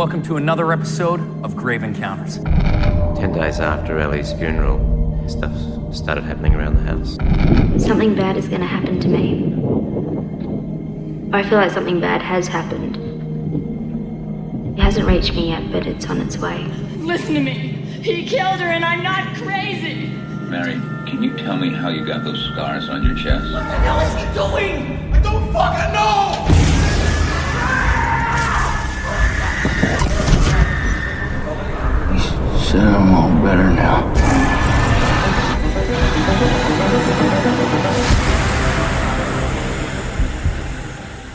welcome to another episode of Grave Encounters. 10 days after Ellie's funeral, stuff started happening around the house. Something bad is going to happen to me. I feel like something bad has happened. It hasn't reached me yet, but it's on its way. Listen to me. He killed her and I'm not crazy. Mary, can you tell me how you got those scars on your chest? What the hell is he doing? I don't fucking know! He said I'm all better now.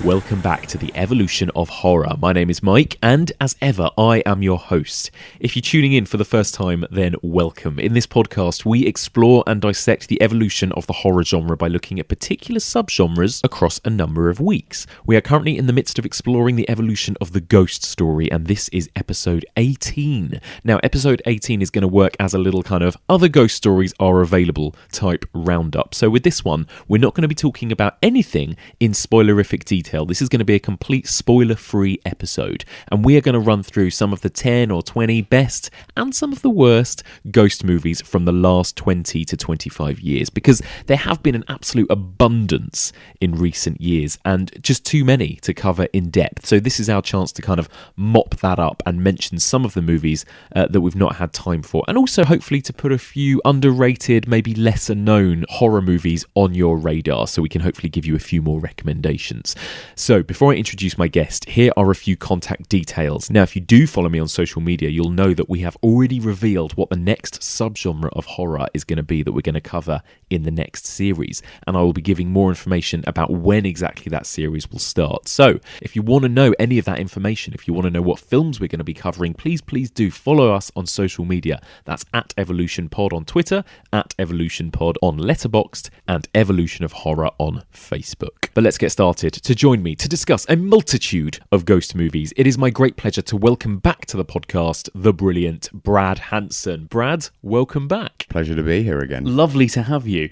Welcome back to the evolution of horror. My name is Mike, and as ever, I am your host. If you're tuning in for the first time, then welcome. In this podcast, we explore and dissect the evolution of the horror genre by looking at particular subgenres across a number of weeks. We are currently in the midst of exploring the evolution of the ghost story, and this is episode 18. Now, episode 18 is going to work as a little kind of other ghost stories are available type roundup. So with this one, we're not going to be talking about anything in spoilerific detail. This is going to be a complete spoiler-free episode, and we are going to run through some of the 10 or 20 best and some of the worst ghost movies from the last 20 to 25 years, because there have been an absolute abundance in recent years and just too many to cover in depth. So this is our chance to kind of mop that up and mention some of the movies that we've not had time for, and also hopefully to put a few underrated, maybe lesser known horror movies on your radar, so we can hopefully give you a few more recommendations. So, before I introduce my guest, here are a few contact details. Now, if you do follow me on social media, you'll know that we have already revealed what the next subgenre of horror is going to be that we're going to cover in the next series. And I will be giving more information about when exactly that series will start. So, if you want to know any of that information, if you want to know what films we're going to be covering, please do follow us on social media. That's at Evolution Pod on Twitter, at Evolution Pod on Letterboxd, and Evolution of Horror on Facebook. But let's get started. To join me to discuss a multitude of ghost movies, it is my great pleasure to welcome back to the podcast the brilliant Brad Hanson. Brad, welcome back. Pleasure to be here again. Lovely to have you.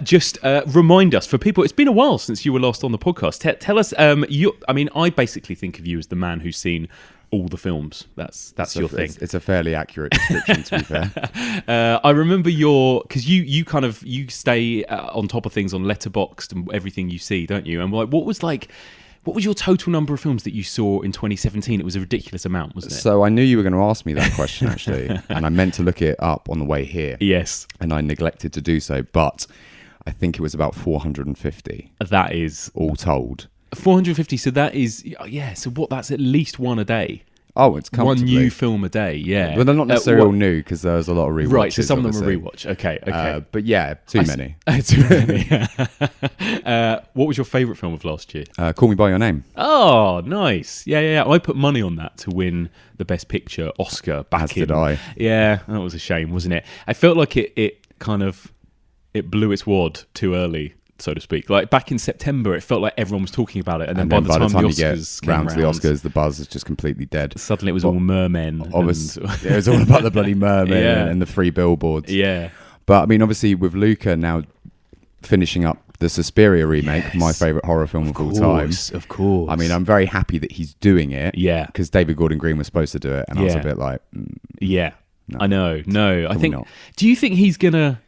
Just remind us, for people, it's been a while since you were last on the podcast. Tell us, I basically think of you as the man who's seen all the films. That's your thing. It's a fairly accurate description, to be fair. I remember because you stay on top of things on Letterboxd and everything you see, don't you? And what was your total number of films that you saw in 2017? It was a ridiculous amount, wasn't it? So I knew you were going to ask me that question, actually, and I meant to look it up on the way here. Yes. And I neglected to do so, but I think it was about 450. That is all told. 450, so that is, so that's at least one a day. Oh, it's comfortably. One new film a day, yeah. But they're not necessarily all new, because there's a lot of rewatches. Right, so some obviously. of them are rewatch. Okay. But yeah, too many. Too many, yeah. What was your favourite film of last year? Call Me By Your Name. Oh, nice. Yeah. I put money on that to win the Best Picture Oscar back As did I. Yeah, that was a shame, wasn't it? I felt like it blew its wad too early, so to speak. Like back in September, it felt like everyone was talking about it, and then by the time the Oscars came round to the Oscars, the buzz is just completely dead. Suddenly, it was all mermen. It was all about the bloody mermen and the free billboards. Yeah, but I mean, obviously, with Luca now finishing up the Suspiria remake, my favourite horror film of all time. Of course. I mean, I'm very happy that he's doing it. Yeah, because David Gordon Green was supposed to do it, and I was a bit like, no, I know. No, I think. Not. Do you think he's gonna?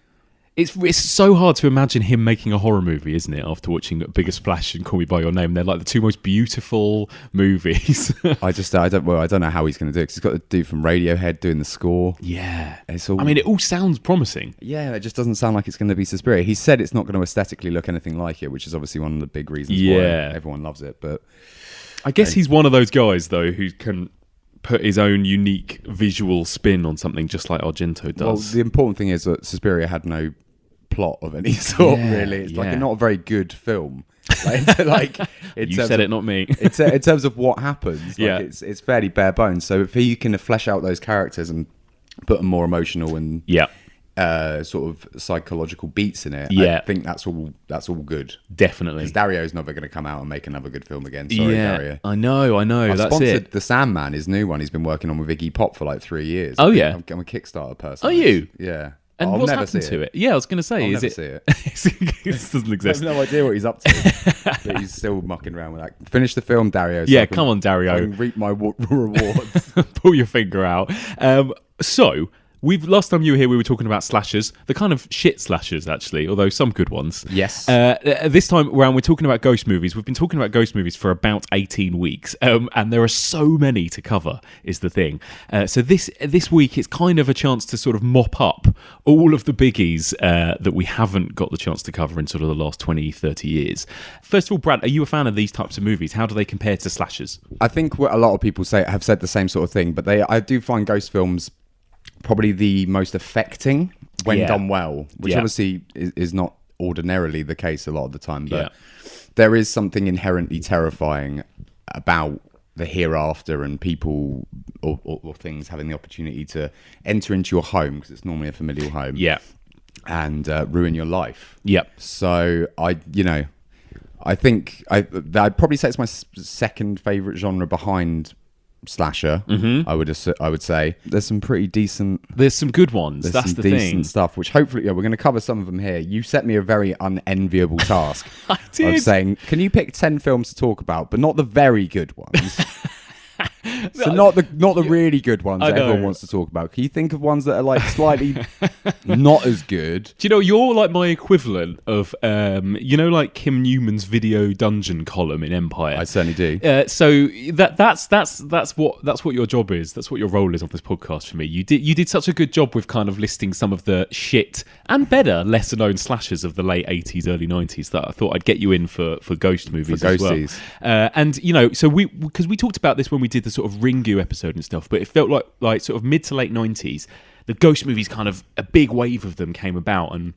It's so hard to imagine him making a horror movie, isn't it? After watching Bigger Splash and Call Me By Your Name, they're like the two most beautiful movies. I don't know how he's going to do it. 'Cause he's got the dude from Radiohead doing the score. Yeah, it all sounds promising. Yeah, it just doesn't sound like it's going to be Suspiria. He said it's not going to aesthetically look anything like it, which is obviously one of the big reasons why everyone loves it. But I guess he's one of those guys though who can put his own unique visual spin on something, just like Argento does. Well, the important thing is that Suspiria had no plot of any sort, really. It's like not a very good film. You said it, not me. In terms of what happens, it's fairly bare bones. So if he can flesh out those characters and put them more emotional and sort of psychological beats in it, I think that's all good. Definitely. Because Dario's never going to come out and make another good film again. Sorry, Dario. I know. I've that's sponsored it. The Sandman, his new one. He's been working on with Iggy Pop for like 3 years. Oh, yeah? I'm a Kickstarter person. Are you? Yeah. And what's happened to it? Yeah, I was going to say, I'll is never see it. This doesn't exist. I have no idea what he's up to, but he's still mucking around with that. Finish the film, Dario. Yeah, come on, Dario. I can reap my rewards. Pull your finger out. So, last time you were here, we were talking about slashers, the kind of shit slashers, actually, although some good ones. Yes. This time around, we're talking about ghost movies. We've been talking about ghost movies for about 18 weeks, and there are so many to cover, is the thing. So this week, it's kind of a chance to sort of mop up all of the biggies that we haven't got the chance to cover in sort of the last 20, 30 years. First of all, Brad, are you a fan of these types of movies? How do they compare to slashers? I think what a lot of people have said the same sort of thing, but I do find ghost films probably the most affecting when done well, which obviously is not ordinarily the case a lot of the time, but there is something inherently terrifying about the hereafter and people or things having the opportunity to enter into your home, because it's normally a familial home, and ruin your life. So I think I'd probably say it's my second favourite genre behind slasher. I would say there's some pretty decent. There's some good ones. That's the decent thing. Stuff, which hopefully we're going to cover some of them here. You set me a very unenviable task. I did. Of saying, can you pick 10 films to talk about, but not the very good ones. So not the really good ones that everyone wants to talk about. Can you think of ones that are like slightly not as good? Do you know, you're like my equivalent of like Kim Newman's video dungeon column in Empire. I certainly do. So that's what your job is. That's what your role is on this podcast for me. You did such a good job with kind of listing some of the shit and better, lesser known slashers of the late 80s, early 90s that I thought I'd get you in for ghost movies as well. And so because we talked about this when we did the sort of Ringu episode and stuff, but it felt like sort of mid to late 90s, the ghost movies, kind of a big wave of them came about, and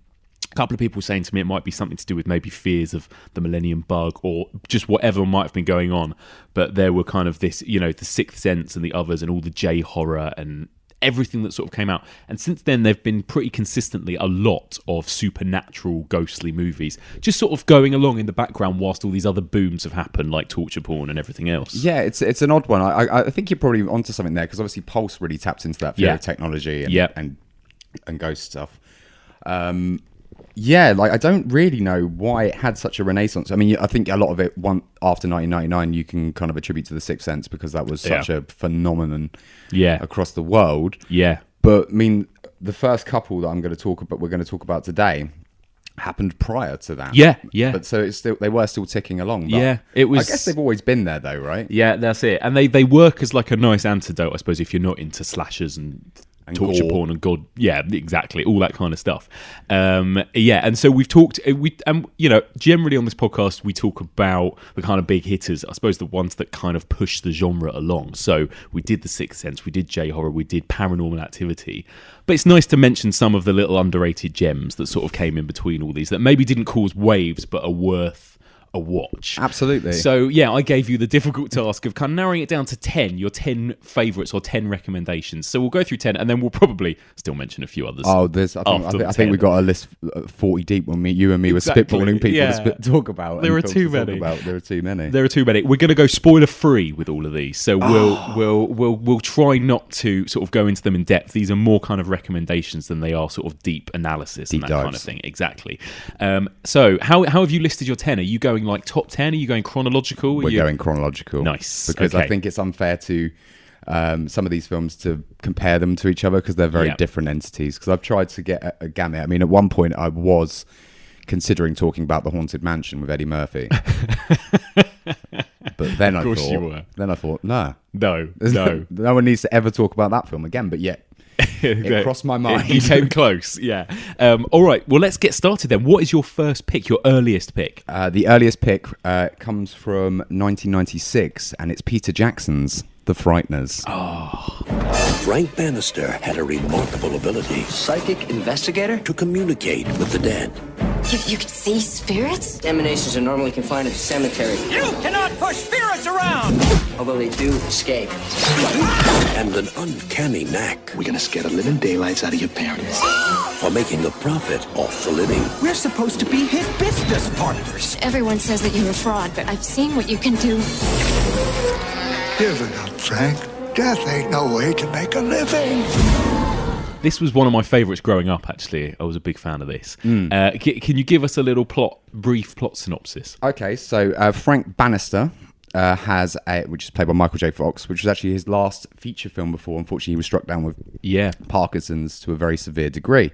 a couple of people were saying to me it might be something to do with maybe fears of the Millennium Bug or just whatever might have been going on, but there were kind of this, the Sixth Sense and the others and all the J-horror and everything that sort of came out. And since then, there've been pretty consistently a lot of supernatural, ghostly movies just sort of going along in the background whilst all these other booms have happened, like torture porn and everything else. Yeah, it's an odd one. I think you're probably onto something there, because obviously Pulse really tapped into that fear of technology and ghost stuff. I don't really know why it had such a renaissance. I mean, I think a lot of it after 1999 you can kind of attribute to The Sixth Sense, because that was such a phenomenon across the world. But I mean, the first couple that we're going to talk about today happened prior to that. But so they were still ticking along. But it was. I guess they've always been there, though, right? Yeah, that's it. And they work as like a nice antidote, I suppose, if you're not into slashers and torture porn and God, exactly, all that kind of stuff. And so we've talked. Generally on this podcast we talk about the kind of big hitters. I suppose the ones that kind of push the genre along. So we did The Sixth Sense, we did J-horror, we did Paranormal Activity. But it's nice to mention some of the little underrated gems that sort of came in between all these that maybe didn't cause waves but are worth a watch. Absolutely. So I gave you the difficult task of kind of narrowing it down to 10, your 10 favourites or 10 recommendations. So we'll go through 10 and then we'll probably still mention a few others. I think we got a list 40 deep when you and me were spitballing people to talk about. There are too many. There are too many. There are too many. We're going to go spoiler free with all of these. So we'll try not to sort of go into them in depth. These are more kind of recommendations than they are sort of deep analysis and that kind of thing. Exactly. So how have you listed your 10? Are you going like top 10? Are you going chronological? We're going chronological. Nice. Because I think it's unfair to some of these films to compare them to each other, because they're very different entities. Because I've tried to get a gamut. I mean, at one point I was considering talking about The Haunted Mansion with Eddie Murphy. But then I thought, no one needs to ever talk about that film again. But yet it crossed my mind. You came close, all right, well, let's get started then. What is your first pick, your earliest pick? The earliest pick comes from 1996, and it's Peter Jackson's The Frighteners. Frank Bannister had a remarkable ability. Psychic investigator? To communicate with the dead. You can see spirits? Emanations are normally confined to the cemetery. You cannot push spirits around! Although they do escape. And an uncanny knack. We're gonna scare the living daylights out of your parents. For making a profit off the living. We're supposed to be his business partners. Everyone says that you're a fraud, but I've seen what you can do. Give it up, Frank. Death ain't no way to make a living. This was one of my favourites growing up, actually. I was a big fan of this. Can you give us a little brief plot synopsis? Okay, so Frank Bannister has which is played by Michael J. Fox, which was actually his last feature film before. Unfortunately, he was struck down with Parkinson's to a very severe degree.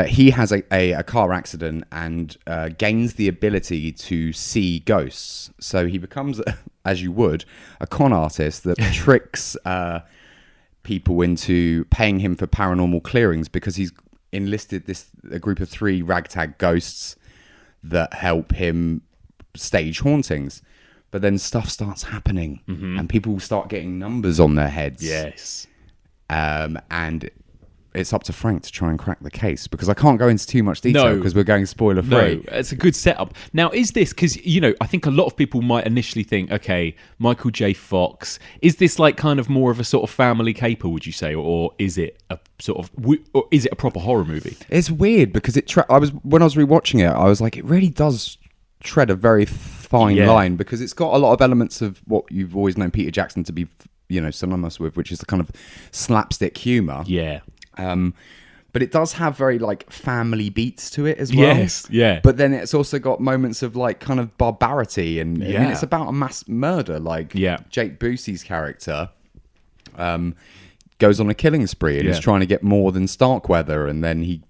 He has a car accident and gains the ability to see ghosts. So he becomes, as you would, a con artist that tricks people into paying him for paranormal clearings because he's enlisted a group of 3 ragtag ghosts that help him stage hauntings. But then stuff starts happening and people start getting numbers on their heads. Yes. And it's up to Frank to try and crack the case, because I can't go into too much detail because we're going spoiler free. No, it's a good setup. Now, is this, because, I think a lot of people might initially think, okay, Michael J. Fox, is this like kind of more of a sort of family caper, would you say, or is it a sort of, or is it a proper horror movie? It's weird because when I was rewatching it, I was like, it really does tread a very fine line, because it's got a lot of elements of what you've always known Peter Jackson to be, synonymous with, which is the kind of slapstick humor. Yeah. But it does have very like family beats to it as well. Yes, yeah. But then it's also got moments of like kind of barbarity and I mean, it's about a mass murder. Like Jake Busey's character goes on a killing spree and is trying to get more than Starkweather, and then he,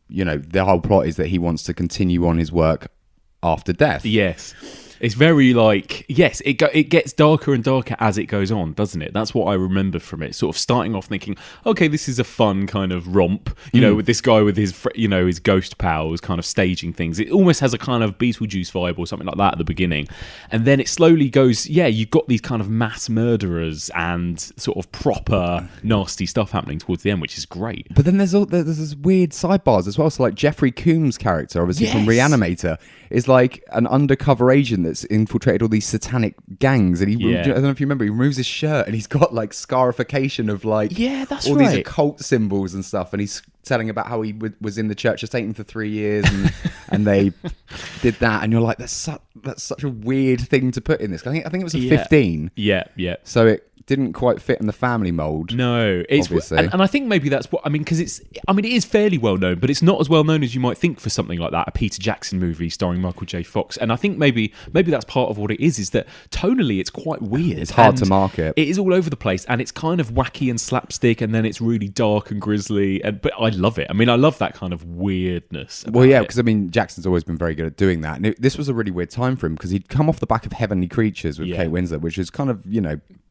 the whole plot is that he wants to continue on his work after death. Yes. It's very like, yes, it gets darker and darker as it goes on, doesn't it? That's what I remember from it. Sort of starting off thinking, okay, this is a fun kind of romp, with this guy with his, his ghost powers kind of staging things. It almost has a kind of Beetlejuice vibe or something like that at the beginning. And then it slowly goes, you've got these kind of mass murderers and sort of proper nasty stuff happening towards the end, which is great. But then there's this weird sidebars as well. So like Jeffrey Combs' character, obviously from Reanimator, is like an undercover agent that's infiltrated all these satanic gangs, and I don't know if you remember, he removes his shirt and he's got like scarification of like that's all right. these occult symbols and stuff, and he's telling about how he was in the Church of Satan for 3 years and they did that, and you're like, that's such a weird thing to put in this. I think it was a 15. So it didn't quite fit in the family mold. No, it's obviously. And I think maybe that's what I mean, because it is fairly well known, but it's not as well known as you might think for something like that, a Peter Jackson movie starring Michael J. Fox. And I think maybe that's part of what it is that tonally it's quite weird. It's hard to market. It is all over the place, and it's kind of wacky and slapstick, and then it's really dark and grisly. But I love it. I mean, I love that kind of weirdness. Well, yeah, because I mean, Jackson's always been very good at doing that. And this was a really weird time for him, because he'd come off the back of Heavenly Creatures with Kate Winslet, which is kind of,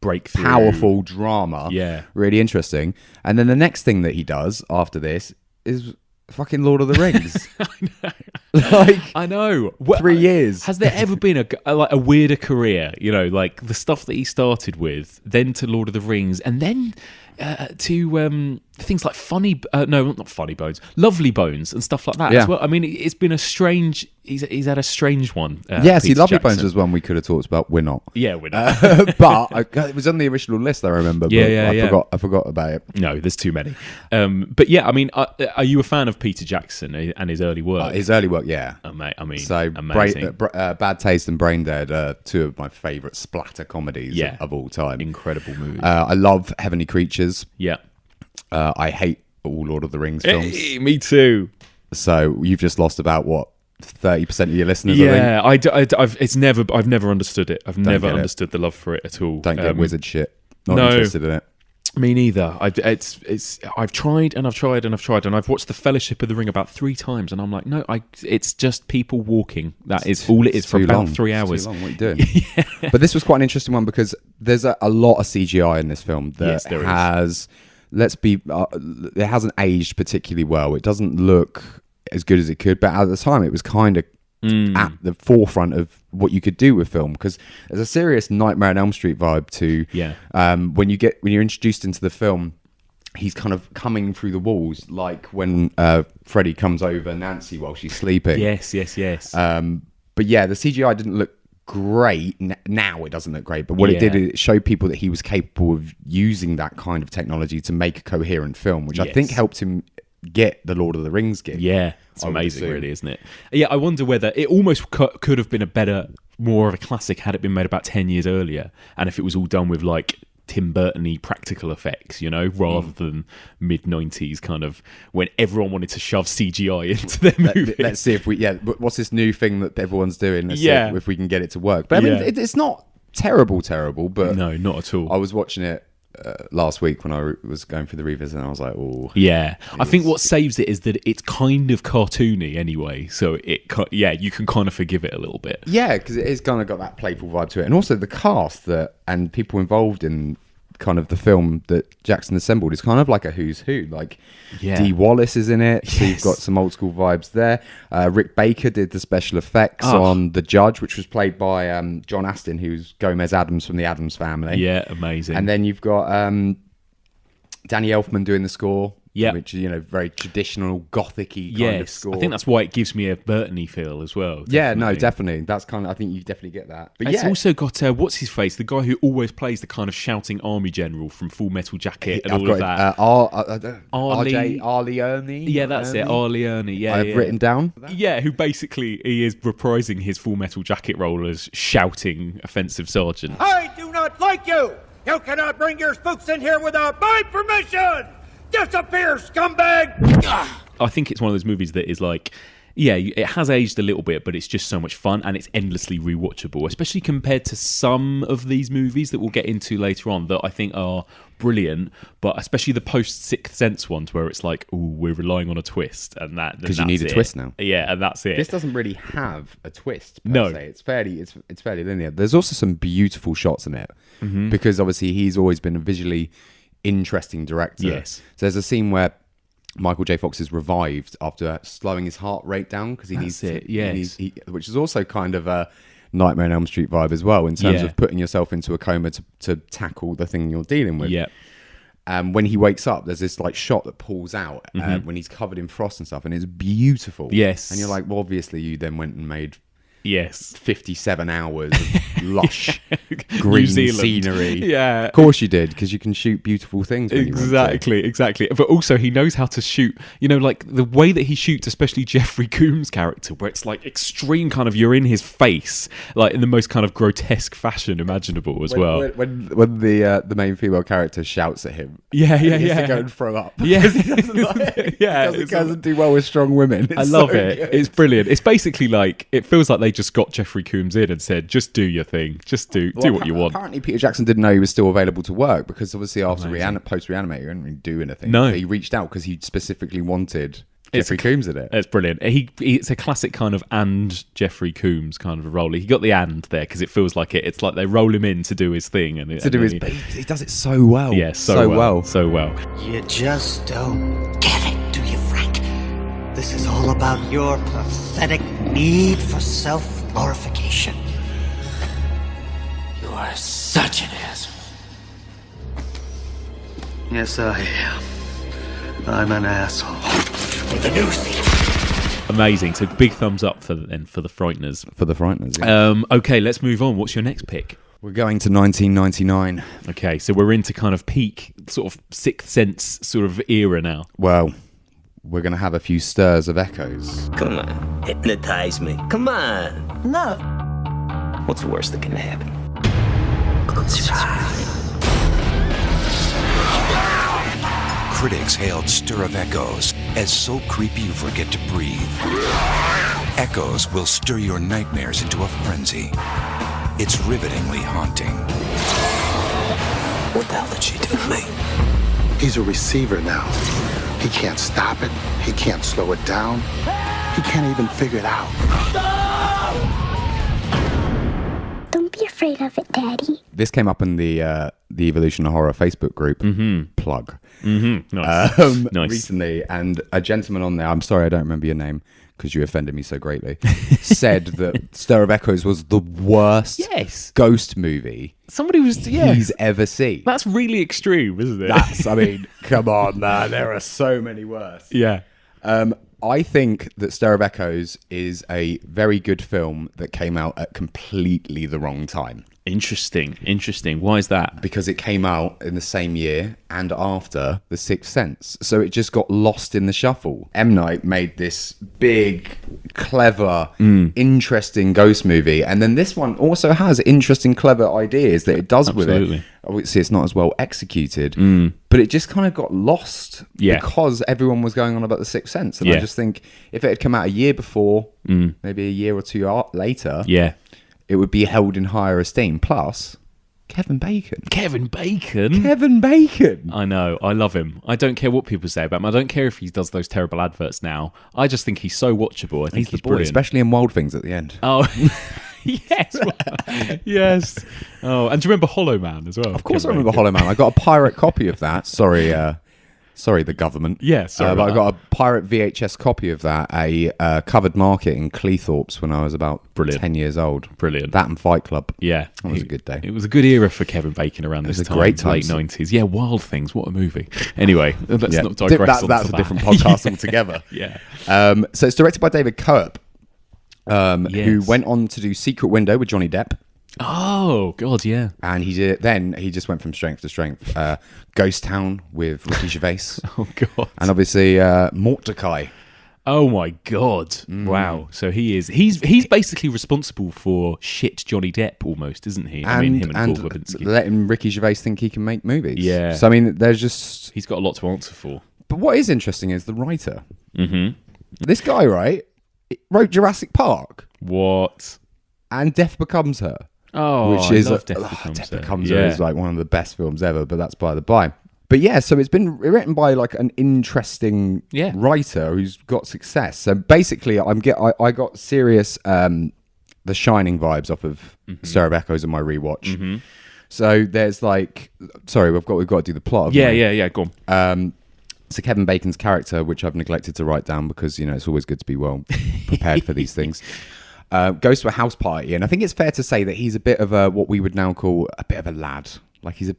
breakthrough, powerful drama, really interesting. And then the next thing that he does after this is fucking Lord of the Rings. I know. 3 years. Has there ever been a weirder career? Like the stuff that he started with, then to Lord of the Rings, and then to things like not Funny Bones, Lovely Bones, and stuff like that as well. I mean, it's been a strange. He's had a strange one. Lovely Bones was one we could have talked about. We're not. Yeah, we're not. But it was on the original list, I remember. I forgot about it. No, there's too many. But yeah, I mean, are you a fan of Peter Jackson and his early work? His early work, yeah. Mate, I mean, so Bad Taste and Brain Dead are two of my favourite splatter comedies of all time. Incredible movies. I love Heavenly Creatures. Yeah. I hate all Lord of the Rings films. Hey, me too. So you've just lost about 30% of your listeners. Yeah, I've never understood it. I've never understood the love for it at all. Don't get wizard shit. Not interested in it. Me neither. I've tried and I've tried and I've tried, and I've watched The Fellowship of the Ring about 3 times, and I'm like, no, it's just people walking. That is all it is for about 3 hours. It's too long. What are you doing? But this was quite an interesting one, because there's a lot of CGI in this film that has. It hasn't aged particularly well. It doesn't look as good as it could, but at the time it was kind of at the forefront of what you could do with film, because there's a serious Nightmare on Elm Street vibe to when you're introduced into the film. He's kind of coming through the walls, like when Freddy comes over Nancy while she's sleeping. Yes. But yeah, the CGI didn't look great. Now it doesn't look great, but what it did is it showed people that he was capable of using that kind of technology to make a coherent film, which I think helped him get the Lord of the Rings gig. Yeah, it's amazing, really, isn't it? Yeah, I wonder whether it almost could have been more of a classic had it been made about 10 years earlier, and if it was all done with like Tim Burton-y practical effects, you know, rather than mid-90s kind of when everyone wanted to shove CGI into their movie. Let's see if what's this new thing that everyone's doing? Let's see if we can get it to work. But I mean, it's not terrible, but no, not at all. I was watching it last week when I was going through the revisit, and I was like, oh, yeah. I think what saves it is that it's kind of cartoony anyway, so you can kind of forgive it a little bit. Yeah, because it is kind of got that playful vibe to it, and also the cast and people involved in kind of the film that Jackson assembled is kind of like a who's who. Like Dee Wallace is in it, so you've got some old school vibes there. Rick Baker did the special effects on The Judge, which was played by John Astin, who's Gomez Addams from the Addams Family. Yeah, amazing. And then you've got Danny Elfman doing the score. Yeah, which is, you know, very traditional gothic-y kind of score. I think that's why it gives me a Burton-y feel as well. Definitely. Yeah, no, definitely. That's kind of, I think you definitely get that. But it's also got what's his face, the guy who always plays the kind of shouting army general from Full Metal Jacket and all of that. Arleone. Yeah, that's it, Arleone. Yeah, I've written down. Yeah, who basically he is reprising his Full Metal Jacket role as shouting offensive sergeant. I do not like you. You cannot bring your spooks in here without my permission. Disappear, scumbag! I think it's one of those movies that is like, yeah, it has aged a little bit, but it's just so much fun and it's endlessly rewatchable, especially compared to some of these movies that we'll get into later on that I think are brilliant, but especially the post-Sixth Sense ones where it's like, oh, we're relying on a twist, and that because you need a twist now. Yeah, and that's it. This doesn't really have a twist. No, se. It's fairly linear. There's also some beautiful shots in it because obviously he's always been a visually interesting director. Yes. So there's a scene where Michael J. Fox is revived after slowing his heart rate down because he needs it. Yes. Which is also kind of a Nightmare on Elm Street vibe as well in terms of putting yourself into a coma to tackle the thing you're dealing with. Yeah. When he wakes up, there's this like shot that pulls out when he's covered in frost and stuff, and it's beautiful. Yes. And you're like, well, obviously you then went and made 57 hours of lush green scenery. Yeah, of course you did, because you can shoot beautiful things when exactly. But also he knows how to shoot, you know, like the way that he shoots, especially Jeffrey Combs' character, where it's like extreme kind of you're in his face, like in the most kind of grotesque fashion imaginable as well. When the main female character shouts at him, he has to go and throw up. Yeah, he doesn't do well with strong women. I love it. Good. It's brilliant. It's basically like, it feels like they just got Jeffrey Combs in and said, just do your thing, just do what you want. Apparently Peter Jackson didn't know he was still available to work, because obviously after post-Reanimator he didn't really do anything. No, but he reached out because he specifically wanted Jeffrey Combs in it. It's brilliant. It's a classic kind of and Jeffrey Combs kind of a role. He got the and there because it feels like it. It's like they roll him in to do his thing, and he does it so well. Yeah, so well. You just don't get it, do you, Frank? This is all about your pathetic need for self-glorification. You are such an asshole. Yes, I am. I'm an asshole. The new thing. Amazing. So big thumbs up for the Frighteners. For the Frighteners. Yeah. Okay, let's move on. What's your next pick? We're going to 1999. Okay, so we're into kind of peak sort of Sixth Sense sort of era now. Well, we're going to have a few stirs of echoes. Come on, hypnotize me. Come on. No. What's the worst that can happen? It's fine. Critics hailed Stir of Echoes as so creepy you forget to breathe. Echoes will stir your nightmares into a frenzy. It's rivetingly haunting. What the hell did she do to me? He's a receiver now. He can't stop it. He can't slow it down. He can't even figure it out. Don't be afraid of it, Daddy. This came up in the Evolution of Horror Facebook group. Plug. Nice. Recently, and a gentleman on there, I'm sorry I don't remember your name because you offended me so greatly, said that Stir of Echoes was the worst ghost movie he's ever seen. That's really extreme, isn't it? I mean, come on, man. There are so many worse. Yeah. I think that Stir of Echoes is a very good film that came out at completely the wrong time. Interesting. Why is that? Because it came out in the same year and after The Sixth Sense. So it just got lost in the shuffle. M. Night made this big, clever, interesting ghost movie. And then this one also has interesting, clever ideas that it does with it. Obviously, it's not as well executed, but it just kind of got lost because everyone was going on about The Sixth Sense. And I just think if it had come out a year before, maybe a year or two later... it would be held in higher esteem. Plus, Kevin Bacon. I know. I love him. I don't care what people say about him. I don't care if he does those terrible adverts now. I just think he's so watchable. I think he's brilliant. Especially in Wild Things at the end. Oh, yes. Yes. Oh, and do you remember Hollow Man as well? Of course I remember Hollow Man. I got a pirate copy of that. Sorry, the government. Yeah, sorry. But I got a pirate VHS copy of that, a covered market in Cleethorpes when I was about 10 years old. Brilliant. That and Fight Club. Yeah. That was a good day. It was a good era for Kevin Bacon around this time. Great time. Late 90s. Yeah, Wild Things. What a movie. Anyway, let's not digress. That's a different podcast altogether. Yeah. So it's directed by David Coep, who went on to do Secret Window with Johnny Depp. Oh, God, yeah. And he just went from strength to strength. Ghost Town with Ricky Gervais. Oh, God. And obviously Mordecai. Oh, my God. Wow. So he's basically responsible for shit Johnny Depp almost, isn't he? And him and Paul Babinski. Letting Ricky Gervais think he can make movies. Yeah. So, I mean, there's just... He's got a lot to answer for. But what is interesting is the writer. Mm-hmm. This guy, right, wrote Jurassic Park. What? And Death Becomes Her. Oh, which is Death Becomes Her is like one of the best films ever, but that's by the by. But yeah, so it's been written by like an interesting writer who's got success. So basically, I got serious The Shining vibes off of Stir of Echoes in my rewatch. Mm-hmm. So there's like, sorry, we've got to do the plot. Yeah. Go on. So Kevin Bacon's character, which I've neglected to write down because it's always good to be well prepared for these things. Goes to a house party, and I think it's fair to say that he's a bit of what we would now call a bit of a lad. Like he's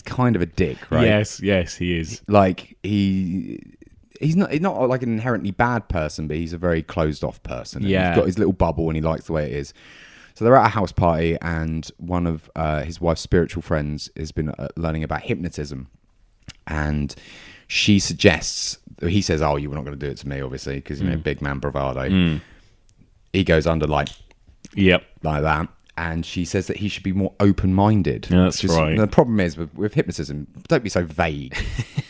kind of a dick, right? Yes, he is. Like he's not like an inherently bad person, but he's a very closed off person. Yeah, he's got his little bubble, and he likes the way it is. So they're at a house party, and one of his wife's spiritual friends has been learning about hypnotism, and he says, "Oh, you were not going to do it to me, obviously, because big man bravado." He goes under like that, and she says that he should be more open-minded. Yeah, that's right. The problem is with hypnotism, don't be so vague,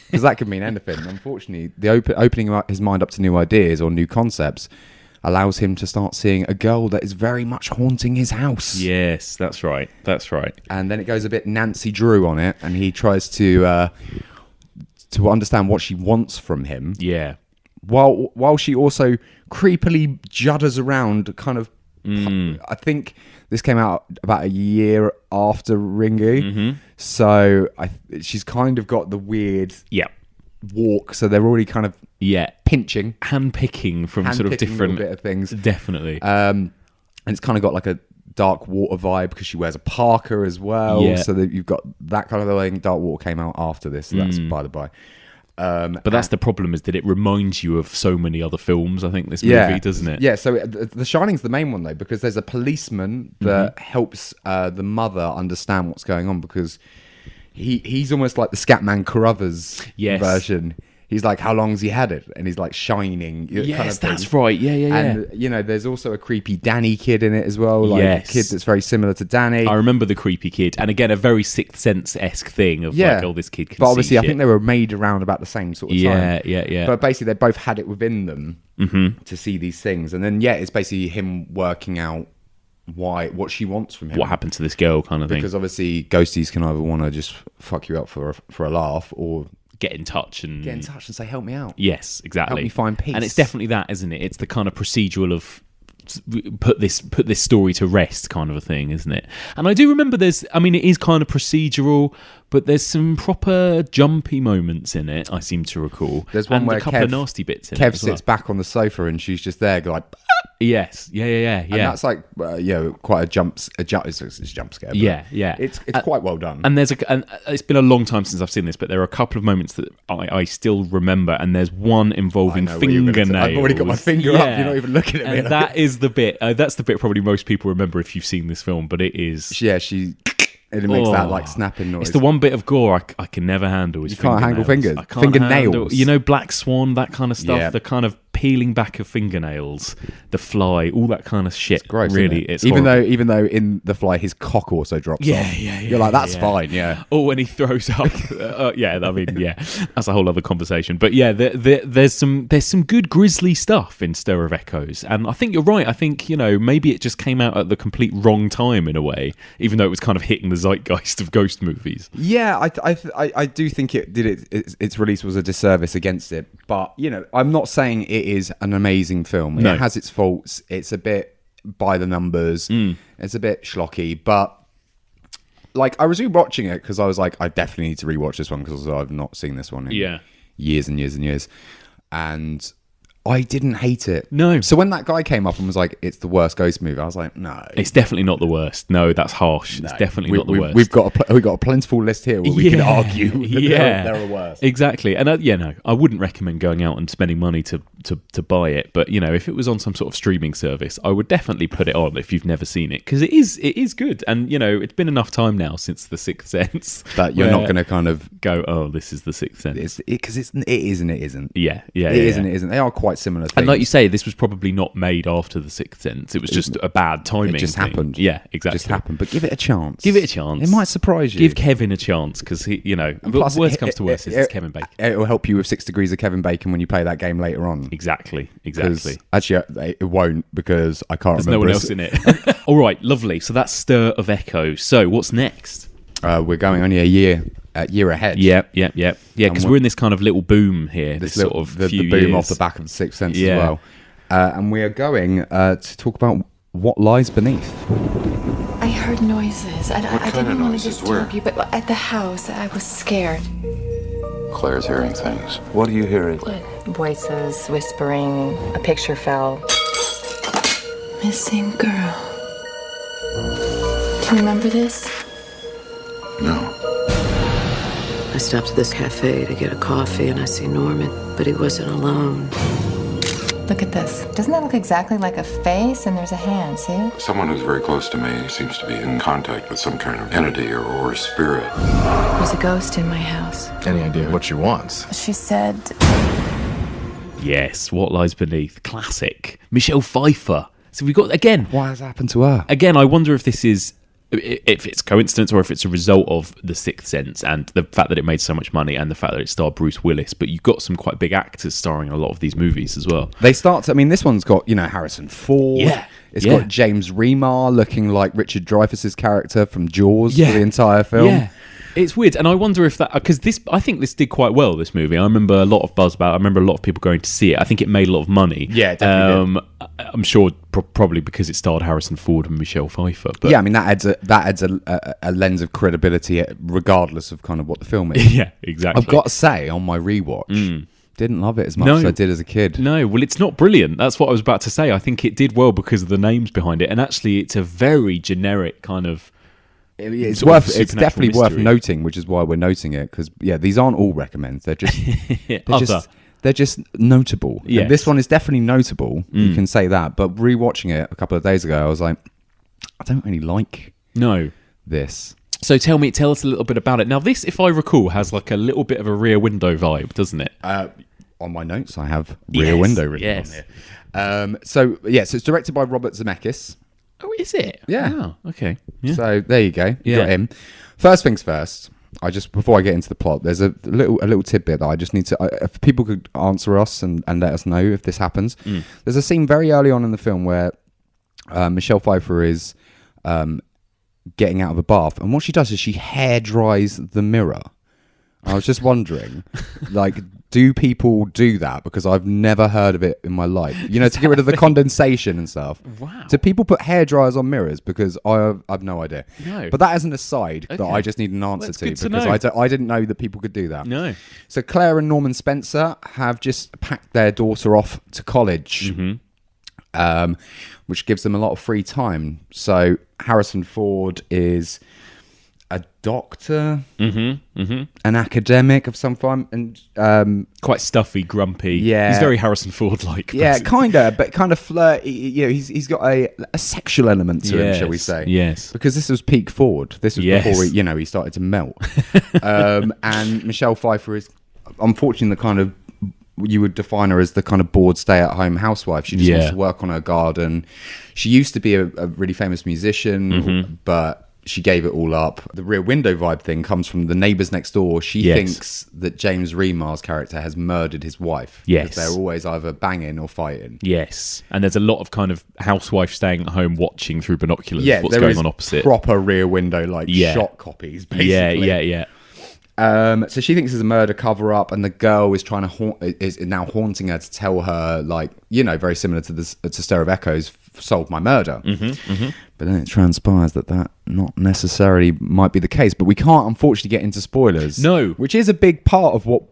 because that could mean anything. Unfortunately, the opening his mind up to new ideas or new concepts allows him to start seeing a girl that is very much haunting his house. Yes, that's right. And then it goes a bit Nancy Drew on it, and he tries to understand what she wants from him. Yeah. While she also creepily judders around, kind of. I think this came out about a year after Ringu, so she's kind of got the weird walk. So they're already kind of pinching, hand-picking from sort of different bit of things. Definitely, and it's kind of got like a dark water vibe because she wears a parka as well. Yeah. So that you've got that kind of thing. Dark water came out after this, so that's by the by. But that's the problem, is that it reminds you of so many other films, I think, this movie, doesn't it? Yeah, so The Shining's the main one, though, because there's a policeman that helps the mother understand what's going on, because he's almost like the Scatman Carruthers version. He's like, how long's he had it? And he's like shining. Yes, kind of that's right. Yeah. And, there's also a creepy Danny kid in it as well. Like a kid that's very similar to Danny. I remember the creepy kid. And again, a very Sixth Sense-esque thing of like, oh, this kid can see. But obviously, I shit. think they were made around about the same sort of time. Yeah. But basically, they both had it within them to see these things. And then, it's basically him working out what she wants from him. What happened to this girl kind of thing. Because obviously, ghosties can either want to just fuck you up for a laugh, or get in touch and say, help me out. Yes, exactly. Help me find peace. And it's definitely that, isn't it? It's the kind of procedural of put this story to rest kind of a thing, isn't it? And I do remember it is kind of procedural, but there's some proper jumpy moments in it, I seem to recall. There's one where a couple of nasty bits in it. Kev sits back on the sofa and she's just there like, Yes, yeah. And that's like, quite a jump scare. But yeah. It's quite well done. And and it's been a long time since I've seen this, but there are a couple of moments that I still remember, and there's one involving fingernails. I've already got my finger up. You're not even looking at me. And that is the bit. That's the bit probably most people remember if you've seen this film. But it is. Yeah, it makes that like snapping noise. It's the one bit of gore I can never handle. You can't handle fingers. I can't fingernails. Handle, Black Swan, that kind of stuff. The kind of peeling back of fingernails, the fly, all that kind of shit. It's gross, really, it's even though in The Fly his cock also drops off. You're like, that's fine. Yeah. Oh, when he throws up. That's a whole other conversation. But yeah, there's some good grisly stuff in Stir of Echoes, and I think you're right. I think maybe it just came out at the complete wrong time in a way, even though it was kind of hitting the zeitgeist of ghost movies. Yeah, I do think its release was a disservice against it, but I'm not saying it is an amazing film. No. It has its faults. It's a bit by the numbers. It's a bit schlocky, but like I was rewatching it because I was like, I definitely need to rewatch this one because I've not seen this one in years and years and years, and I didn't hate it. No. So when that guy came up and was like, it's the worst ghost movie, I was like, no. It's definitely not the worst. No, that's harsh. No. It's definitely not the worst. We've got a plentiful list here where we can argue that there are worse. Exactly. And I wouldn't recommend going out and spending money to buy it. But, if it was on some sort of streaming service, I would definitely put it on if you've never seen it. Because it is good. And, it's been enough time now since The Sixth Sense. That you're not going to kind of go, oh, this is The Sixth Sense. Because it is and it isn't. Yeah. It is and it isn't. They are quite similar things. And like you say, this was probably not made after The Sixth Sense. It was just a bad timing. It just happened. Yeah, exactly. It just happened. But give it a chance. It might surprise you. Give Kevin a chance because he, plus, worst comes to worst, it's Kevin Bacon. It will help you with 6 Degrees of Kevin Bacon when you play that game later on. Exactly. Actually, it won't because I can't remember. There's no one else in it. All right, lovely. So that's Stir of Echo. So what's next? We're going only a year ahead. Yeah. Because we're in this kind of little boom here. This sort of the boom years. off the back of The Sixth Sense as well. And we are going to talk about what lies beneath. I heard noises. I didn't want to disturb you, but at the house, I was scared. Claire's hearing things. What are you hearing? Voices, whispering, a picture fell. Missing girl. Do you remember this? No. I stopped at this cafe to get a coffee and I see Norman, but he wasn't alone. Look at this. Doesn't that look exactly like a face? And there's a hand, see it? Someone who's very close to me seems to be in contact with some kind of entity or spirit. There's a ghost in my house. Any idea what she wants? She said... Yes, What Lies Beneath. Classic. Michelle Pfeiffer. So we got, again... What has happened to her? Again, I wonder if this is... if it's coincidence or if it's a result of The Sixth Sense and the fact that it made so much money and the fact that it starred Bruce Willis, but you've got some quite big actors starring in a lot of these movies as well. This one's got, Harrison Ford. Yeah. It's got James Remar looking like Richard Dreyfuss's character from Jaws for the entire film. Yeah. It's weird, and I wonder if that... Because I think this did quite well, this movie. I remember a lot of buzz about it. I remember a lot of people going to see it. I think it made a lot of money. Yeah, it definitely did. I'm sure probably because it starred Harrison Ford and Michelle Pfeiffer. But that adds a lens of credibility regardless of kind of what the film is. Yeah, exactly. I've got to say, on my rewatch... Didn't love it as much as I did as a kid. No, well, it's not brilliant. That's what I was about to say. I think it did well because of the names behind it, and actually, it's a very generic kind of. It's definitely worth noting, which is why we're noting it because these aren't all recommends. They're just they're just notable. Yes. And this one is definitely notable. You can say that, but rewatching it a couple of days ago, I was like, I don't really like this. So tell us a little bit about it. Now, this, if I recall, has like a little bit of a Rear Window vibe, doesn't it? On my notes, I have Rear Window written on here. So it's directed by Robert Zemeckis. Oh, is it? Yeah. Oh, okay. Yeah. So there you go. You got him. First things first. Before I get into the plot, there's a little tidbit that I just need to. If people could answer us and let us know if this happens. There's a scene very early on in the film where Michelle Pfeiffer is getting out of a bath, and what she does is she hair dries the mirror. I was just wondering, do people do that? Because I've never heard of it in my life. To get rid of the condensation and stuff. Wow. Do people put hair dryers on mirrors? Because I've no idea. No. But that is an aside that I just need an answer to because I didn't know that people could do that. No. So Claire and Norman Spencer have just packed their daughter off to college. Mm-hmm. which gives them a lot of free time. So Harrison Ford is a doctor, an academic of some form, and quite stuffy, grumpy. Yeah, he's very Harrison Ford-like. Yeah, kind of, but kind of flirty. You know, he's got a sexual element to him, shall we say? Yes, because this was peak Ford. This was before he started to melt. And Michelle Pfeiffer is unfortunately the kind of, you would define her as the kind of bored stay-at-home housewife. She just wants to work on her garden. She used to be a really famous musician, but she gave it all up. The Rear Window vibe thing comes from the neighbours next door. She thinks that James Remar's character has murdered his wife. Yes. Because they're always either banging or fighting. Yes. And there's a lot of kind of housewife staying at home watching through binoculars what's going on opposite. Proper Rear Window, shot copies, basically. Yeah. So she thinks it's a murder cover-up, and the girl is trying to is now haunting her to tell her, very similar to Stir of Echoes, solve my murder. But then it transpires that not necessarily might be the case. But we can't, unfortunately, get into spoilers. No, which is a big part of what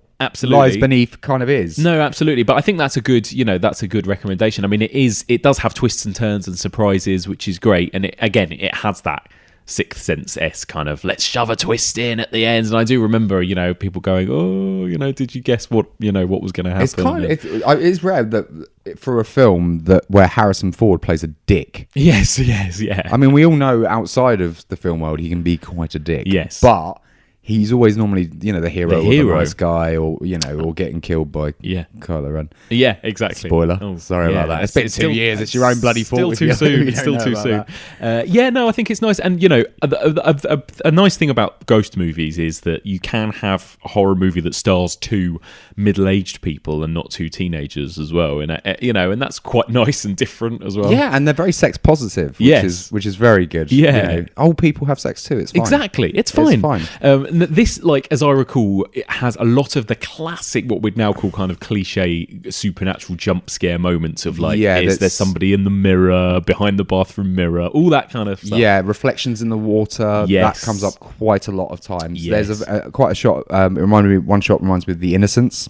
Lies Beneath kind of is. No, absolutely. But I think that's a good recommendation. I mean, it does have twists and turns and surprises, which is great. And it has that Sixth Sense-esque kind of, let's shove a twist in at the end. And I do remember, people going, oh, did you guess what was going to happen? It's rare that for a film where Harrison Ford plays a dick. Yes, yeah. I mean, we all know outside of the film world he can be quite a dick. Yes. But he's always normally, the hero or the nice guy, or or getting killed by Kylo Ren. Yeah, exactly. Spoiler. Sorry about that. It's been 2 years. It's your own bloody fault. Still too soon. It's still too soon. I think it's nice. And a nice thing about ghost movies is that you can have a horror movie that stars 2 middle-aged people and not 2 teenagers as well. And and that's quite nice and different as well. Yeah, and they're very sex positive. Which is very good. Yeah, old people have sex too. It's fine. Exactly. It's fine. It's fine. This, as I recall, it has a lot of the classic, what we'd now call kind of cliche supernatural jump scare moments of is there somebody in the mirror, behind the bathroom mirror, all that kind of stuff. Yeah, reflections in the water. Yes. That comes up quite a lot of times. Yes. There's quite a shot. One shot reminds me of The Innocents,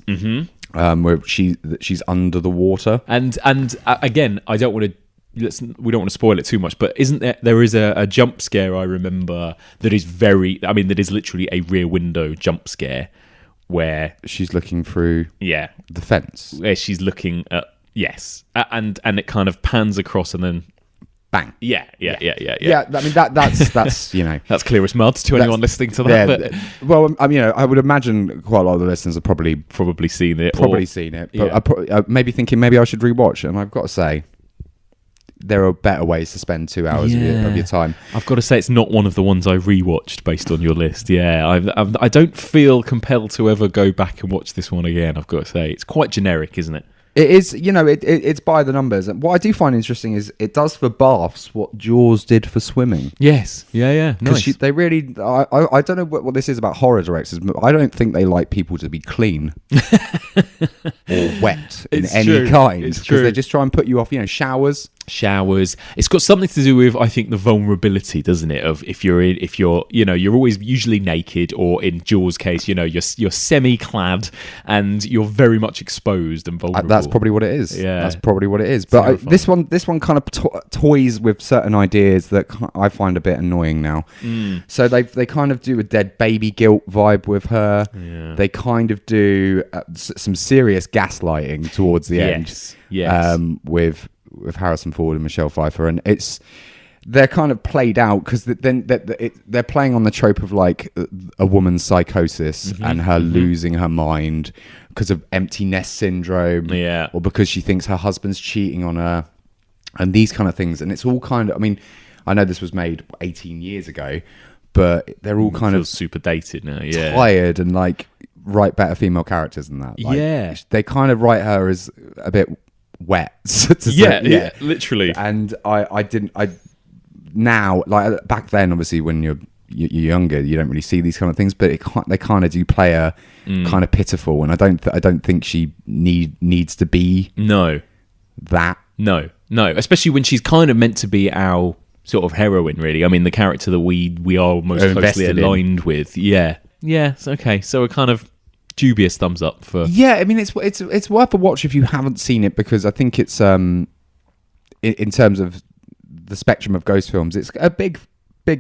where she's under the water. And again, I don't want to. We don't want to spoil it too much, but isn't there is a jump scare I remember that is that is literally a Rear Window jump scare where she's looking through the fence, where she's looking at and it kind of pans across and then bang. Yeah. I mean that's that's clear as mud to anyone listening to that. But, well, I would imagine quite a lot of the listeners have probably seen it. But maybe thinking maybe I should rewatch, and I've got to say, there are better ways to spend 2 hours of your time. I've got to say, it's not one of the ones I rewatched based on your list. Yeah, I don't feel compelled to ever go back and watch this one again. I've got to say, it's quite generic, isn't it? It is, it's by the numbers. And what I do find interesting is it does for baths what Jaws did for swimming. Yes, yeah, nice. They really, I don't know what this is about horror directors, but I don't think they like people to be clean or wet in any kind. It's true. Because they just try and put you off, showers. It's got something to do with, I think, the vulnerability, doesn't it? Of if you're you're always usually naked, or in Jaws' case, you're semi-clad and you're very much exposed and vulnerable. That's probably what it is. Yeah, that's probably what it is. But this one kind of toys with certain ideas that I find a bit annoying now. So they kind of do a dead baby guilt vibe with her. Yeah. They kind of do some serious gaslighting towards the end. Yes. With Harrison Ford and Michelle Pfeiffer, and they're kind of played out because then they're playing on the trope of a woman's psychosis and her losing her mind because of empty nest syndrome, or because she thinks her husband's cheating on her, and these kind of things. And it's all kind of, I mean, I know this was made 18 years ago, but they're all kind of super dated now, tired, and write better female characters than that. They kind of write her as a bit wet. Yeah, literally. And now, back then, obviously, when you're younger, you don't really see these kind of things, but they kind of do play her kind of pitiful, and I don't think she needs to be that. No, especially when she's kind of meant to be our sort of heroine, really. I mean, the character that we are most closely aligned with. Yeah, it's okay. So we're kind of dubious thumbs up for. Yeah, I mean, it's worth a watch if you haven't seen it, because I think it's in terms of the spectrum of ghost films, it's a big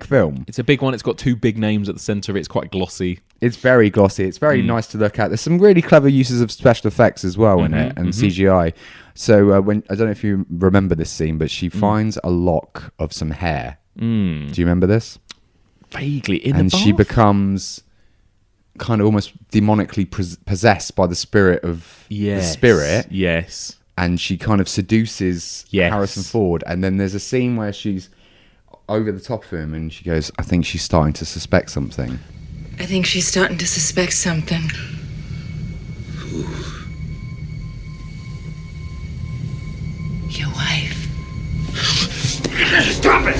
film. It's a big one. It's got two big names at the centre of it. It's quite glossy. It's very glossy. It's very nice to look at. There's some really clever uses of special effects as well in it, and CGI. So when I don't know if you remember this scene, but she finds a lock of some hair. Do you remember this? Vaguely. And she becomes kind of almost demonically possessed by the spirit of the spirit. Yes. And she kind of seduces Harrison Ford. And then there's a scene where she's over the top of him and she goes, I think she's starting to suspect something. I think she's starting to suspect something. Your wife. Stop it!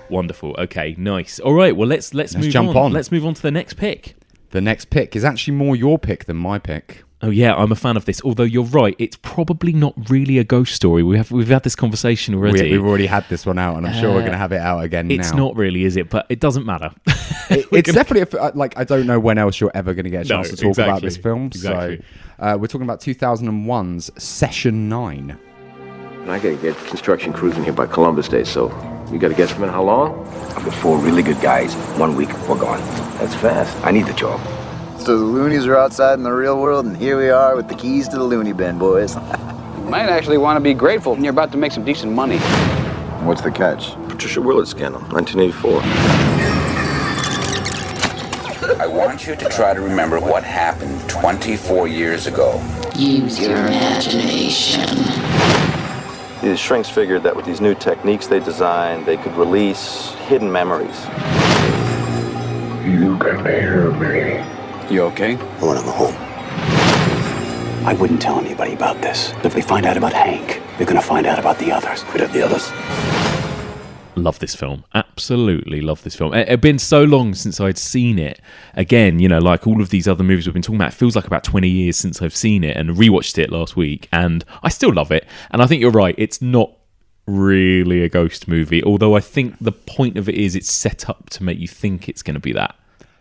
Wonderful. Okay, nice. All right, well, let's jump on. Let's move on to the next pick. The next pick is actually more your pick than my pick. Oh yeah, I'm a fan of this. Although you're right, it's probably not really a ghost story. We've had this conversation already. We've already had this one out, and I'm sure we're going to have it out again now. It's not really, is it? But it doesn't matter. It's definitely I don't know when else you're ever going to get a chance to talk about this film. Exactly. So we're talking about 2001's Session 9. And I got to get construction crews in here by Columbus Day, so you got to guess from how long? I've got 4 really good guys. 1 week, we're gone. That's fast. I need the job. So the loonies are outside in the real world, and here we are with the keys to the loony bin, boys. You might actually want to be grateful when you're about to make some decent money. What's the catch? Patricia Willard scandal, 1984. I want you to try to remember what happened 24 years ago. Use your imagination. These shrinks figured that with these new techniques they designed, they could release hidden memories. You can hear me. You okay? I want to go home. I wouldn't tell anybody about this. If they find out about Hank, they're going to find out about the others. Could have the others. Love this film. Absolutely love this film. It had been so long since I'd seen it. Again, you know, like all of these other movies we've been talking about, it feels like about 20 years since I've seen it, and rewatched it last week, and I still love it. And I think you're right, it's not really a ghost movie, although I think the point of it is it's set up to make you think it's going to be that.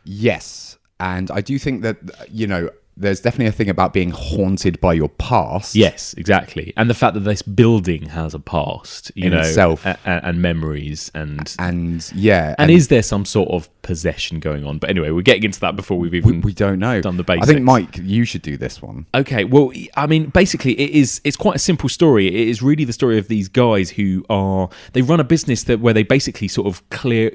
Yes. And I do think that, you know, there's definitely a thing about being haunted by your past. Yes, exactly. And the fact that this building has a past, you know, itself. And memories and yeah. And is there some sort of possession going on? But anyway, we're getting into that before we've even we don't know. Done the basics. I think, Mike, you should do this one. Okay, well, I mean, basically it's quite a simple story. It is really the story of these guys who they run a business where they basically sort of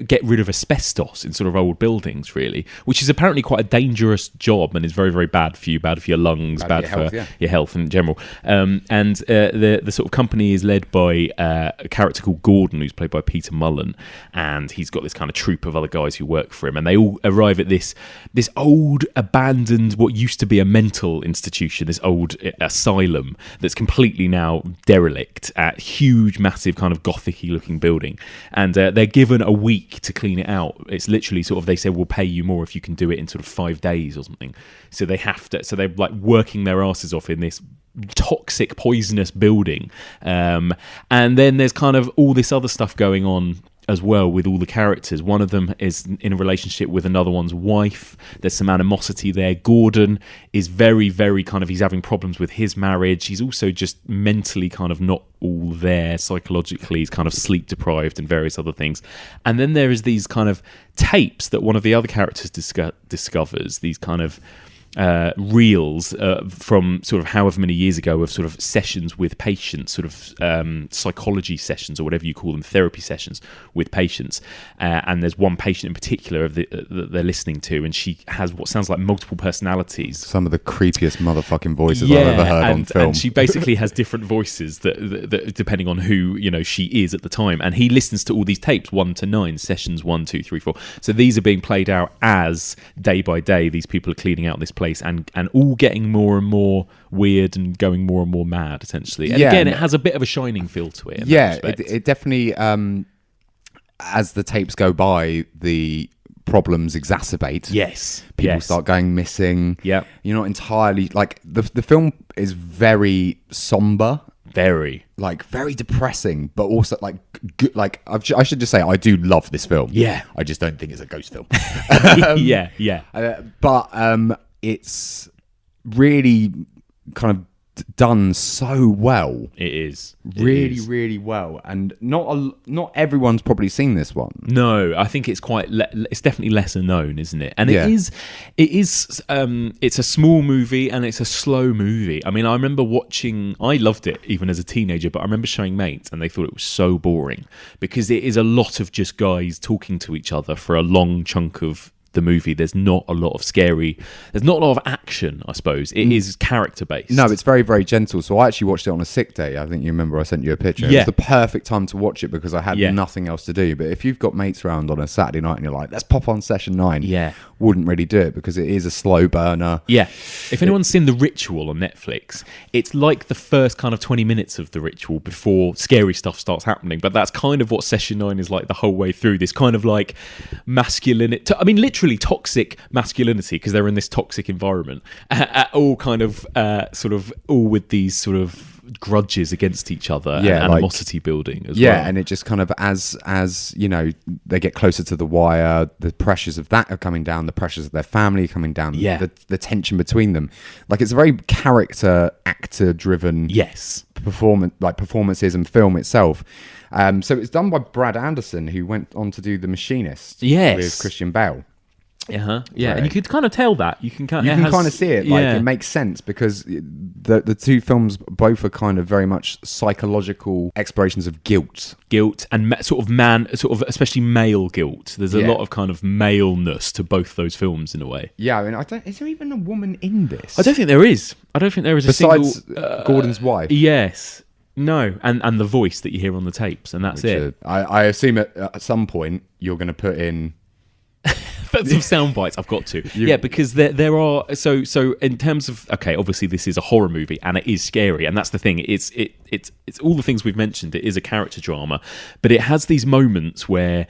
get rid of asbestos in sort of old buildings, really, which is apparently quite a dangerous job and is very, very bad for you, bad for your lungs, bad for your health in general. And the sort of company is led by a character called Gordon, who's played by Peter Mullen, and he's got this kind of troupe of other guys who work for him, and they all arrive at this old abandoned, what used to be a mental institution, this old asylum that's completely now derelict, huge, massive, kind of gothic-y looking building, and they're given a week to clean it out. It's literally sort of, they say, we'll pay you more if you can do it in sort of 5 days or something. So they have to, so they're like working their asses off in this toxic, poisonous building. And then there's kind of all this other stuff going on as well with all the characters. One of them is in a relationship with another one's wife. There's some animosity there. Gordon is very, very kind of, he's having problems with his marriage. He's also just mentally kind of not all there. Psychologically, he's kind of sleep deprived and various other things. And then there is these kind of tapes that one of the other characters discovers, these kind of reels from sort of however many years ago of sort of sessions with patients, sort of psychology sessions or whatever you call them, therapy sessions with patients. And there's one patient in particular that they're listening to, and she has what sounds like multiple personalities. Some of the creepiest motherfucking voices I've ever heard on film. And she basically has different voices that depending on who, you know, she is at the time. And he listens to all these tapes, 1 to 9, sessions 1, 2, 3, 4. So these are being played out as day by day these people are cleaning out this place, and all getting more and more weird and going more and more mad, essentially. And again, it has a bit of a Shining feel to it. It definitely, as the tapes go by, the problems exacerbate. Yes. People start going missing. Yeah. You're not entirely, like, the film is very somber. Very depressing, but also like good. Like I should just say, I do love this film. Yeah, I just don't think it's a ghost film. Yeah. But it's really kind of done so well. It is really well, and not everyone's probably seen this one. No, I think it's it's definitely lesser known, isn't it? And it's a small movie and it's a slow movie. I mean, I remember I loved it even as a teenager, but I remember showing mates and they thought it was so boring because it is a lot of just guys talking to each other for a long chunk of the movie. There's not a lot of action, I suppose. It is character based. No, it's very, very gentle. So I actually watched it on a sick day. I think you remember I sent you a picture. It was the perfect time to watch it because I had nothing else to do. But if you've got mates around on a Saturday night and you're like, let's pop on session 9, wouldn't really do it because it is a slow burner. If anyone's seen The Ritual on Netflix, it's like the first kind of 20 minutes of The Ritual before scary stuff starts happening. But that's kind of what session 9 is like the whole way through. This kind of like masculinity, I mean literally toxic masculinity, because they're in this toxic environment, all kind of sort of all with these sort of grudges against each other and animosity building as well. And it just kind of as you know, they get closer to the wire, the pressures of that are coming down, the pressures of their family are coming down, the tension between them. Like, it's a very character actor driven performances and film itself. So it's done by Brad Hanson, who went on to do The Machinist with Christian Bale. And you could kind of tell that. You can kind of see it. Like, it makes sense because the two films both are kind of very much psychological explorations of guilt and sort of especially male guilt. There's a lot of kind of maleness to both those films in a way. I mean, is there even a woman in this? I don't think there is. Besides Gordon's wife. Yes. No, and the voice that you hear on the tapes, and that's it. I assume at some point you're going to put in some sound bites. I've got to, because there are so in terms of, okay, obviously this is a horror movie and it is scary, and that's the thing. It's all the things we've mentioned. It is a character drama, but it has these moments where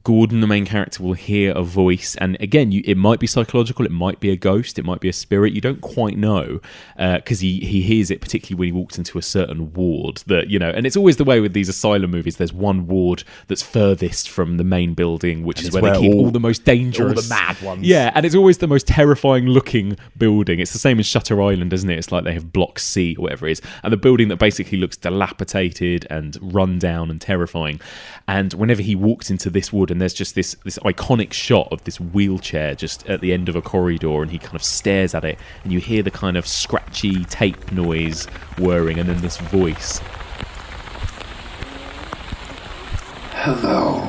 Gordon, the main character, will hear a voice, and again, it might be psychological, it might be a ghost, it might be a spirit. You don't quite know, because he hears it, particularly when he walks into a certain ward. That, you know, and it's always the way with these asylum movies. There's one ward that's furthest from the main building, which is where they keep all the most dangerous, all the mad ones. Yeah, and it's always the most terrifying looking building. It's the same as Shutter Island, isn't it? It's like they have Block C or whatever it is, and the building that basically looks dilapidated and run down and terrifying. And whenever he walks into this ward, and there's just this iconic shot of this wheelchair just at the end of a corridor, and he kind of stares at it, and you hear the kind of scratchy tape noise whirring, and then this voice. Hello,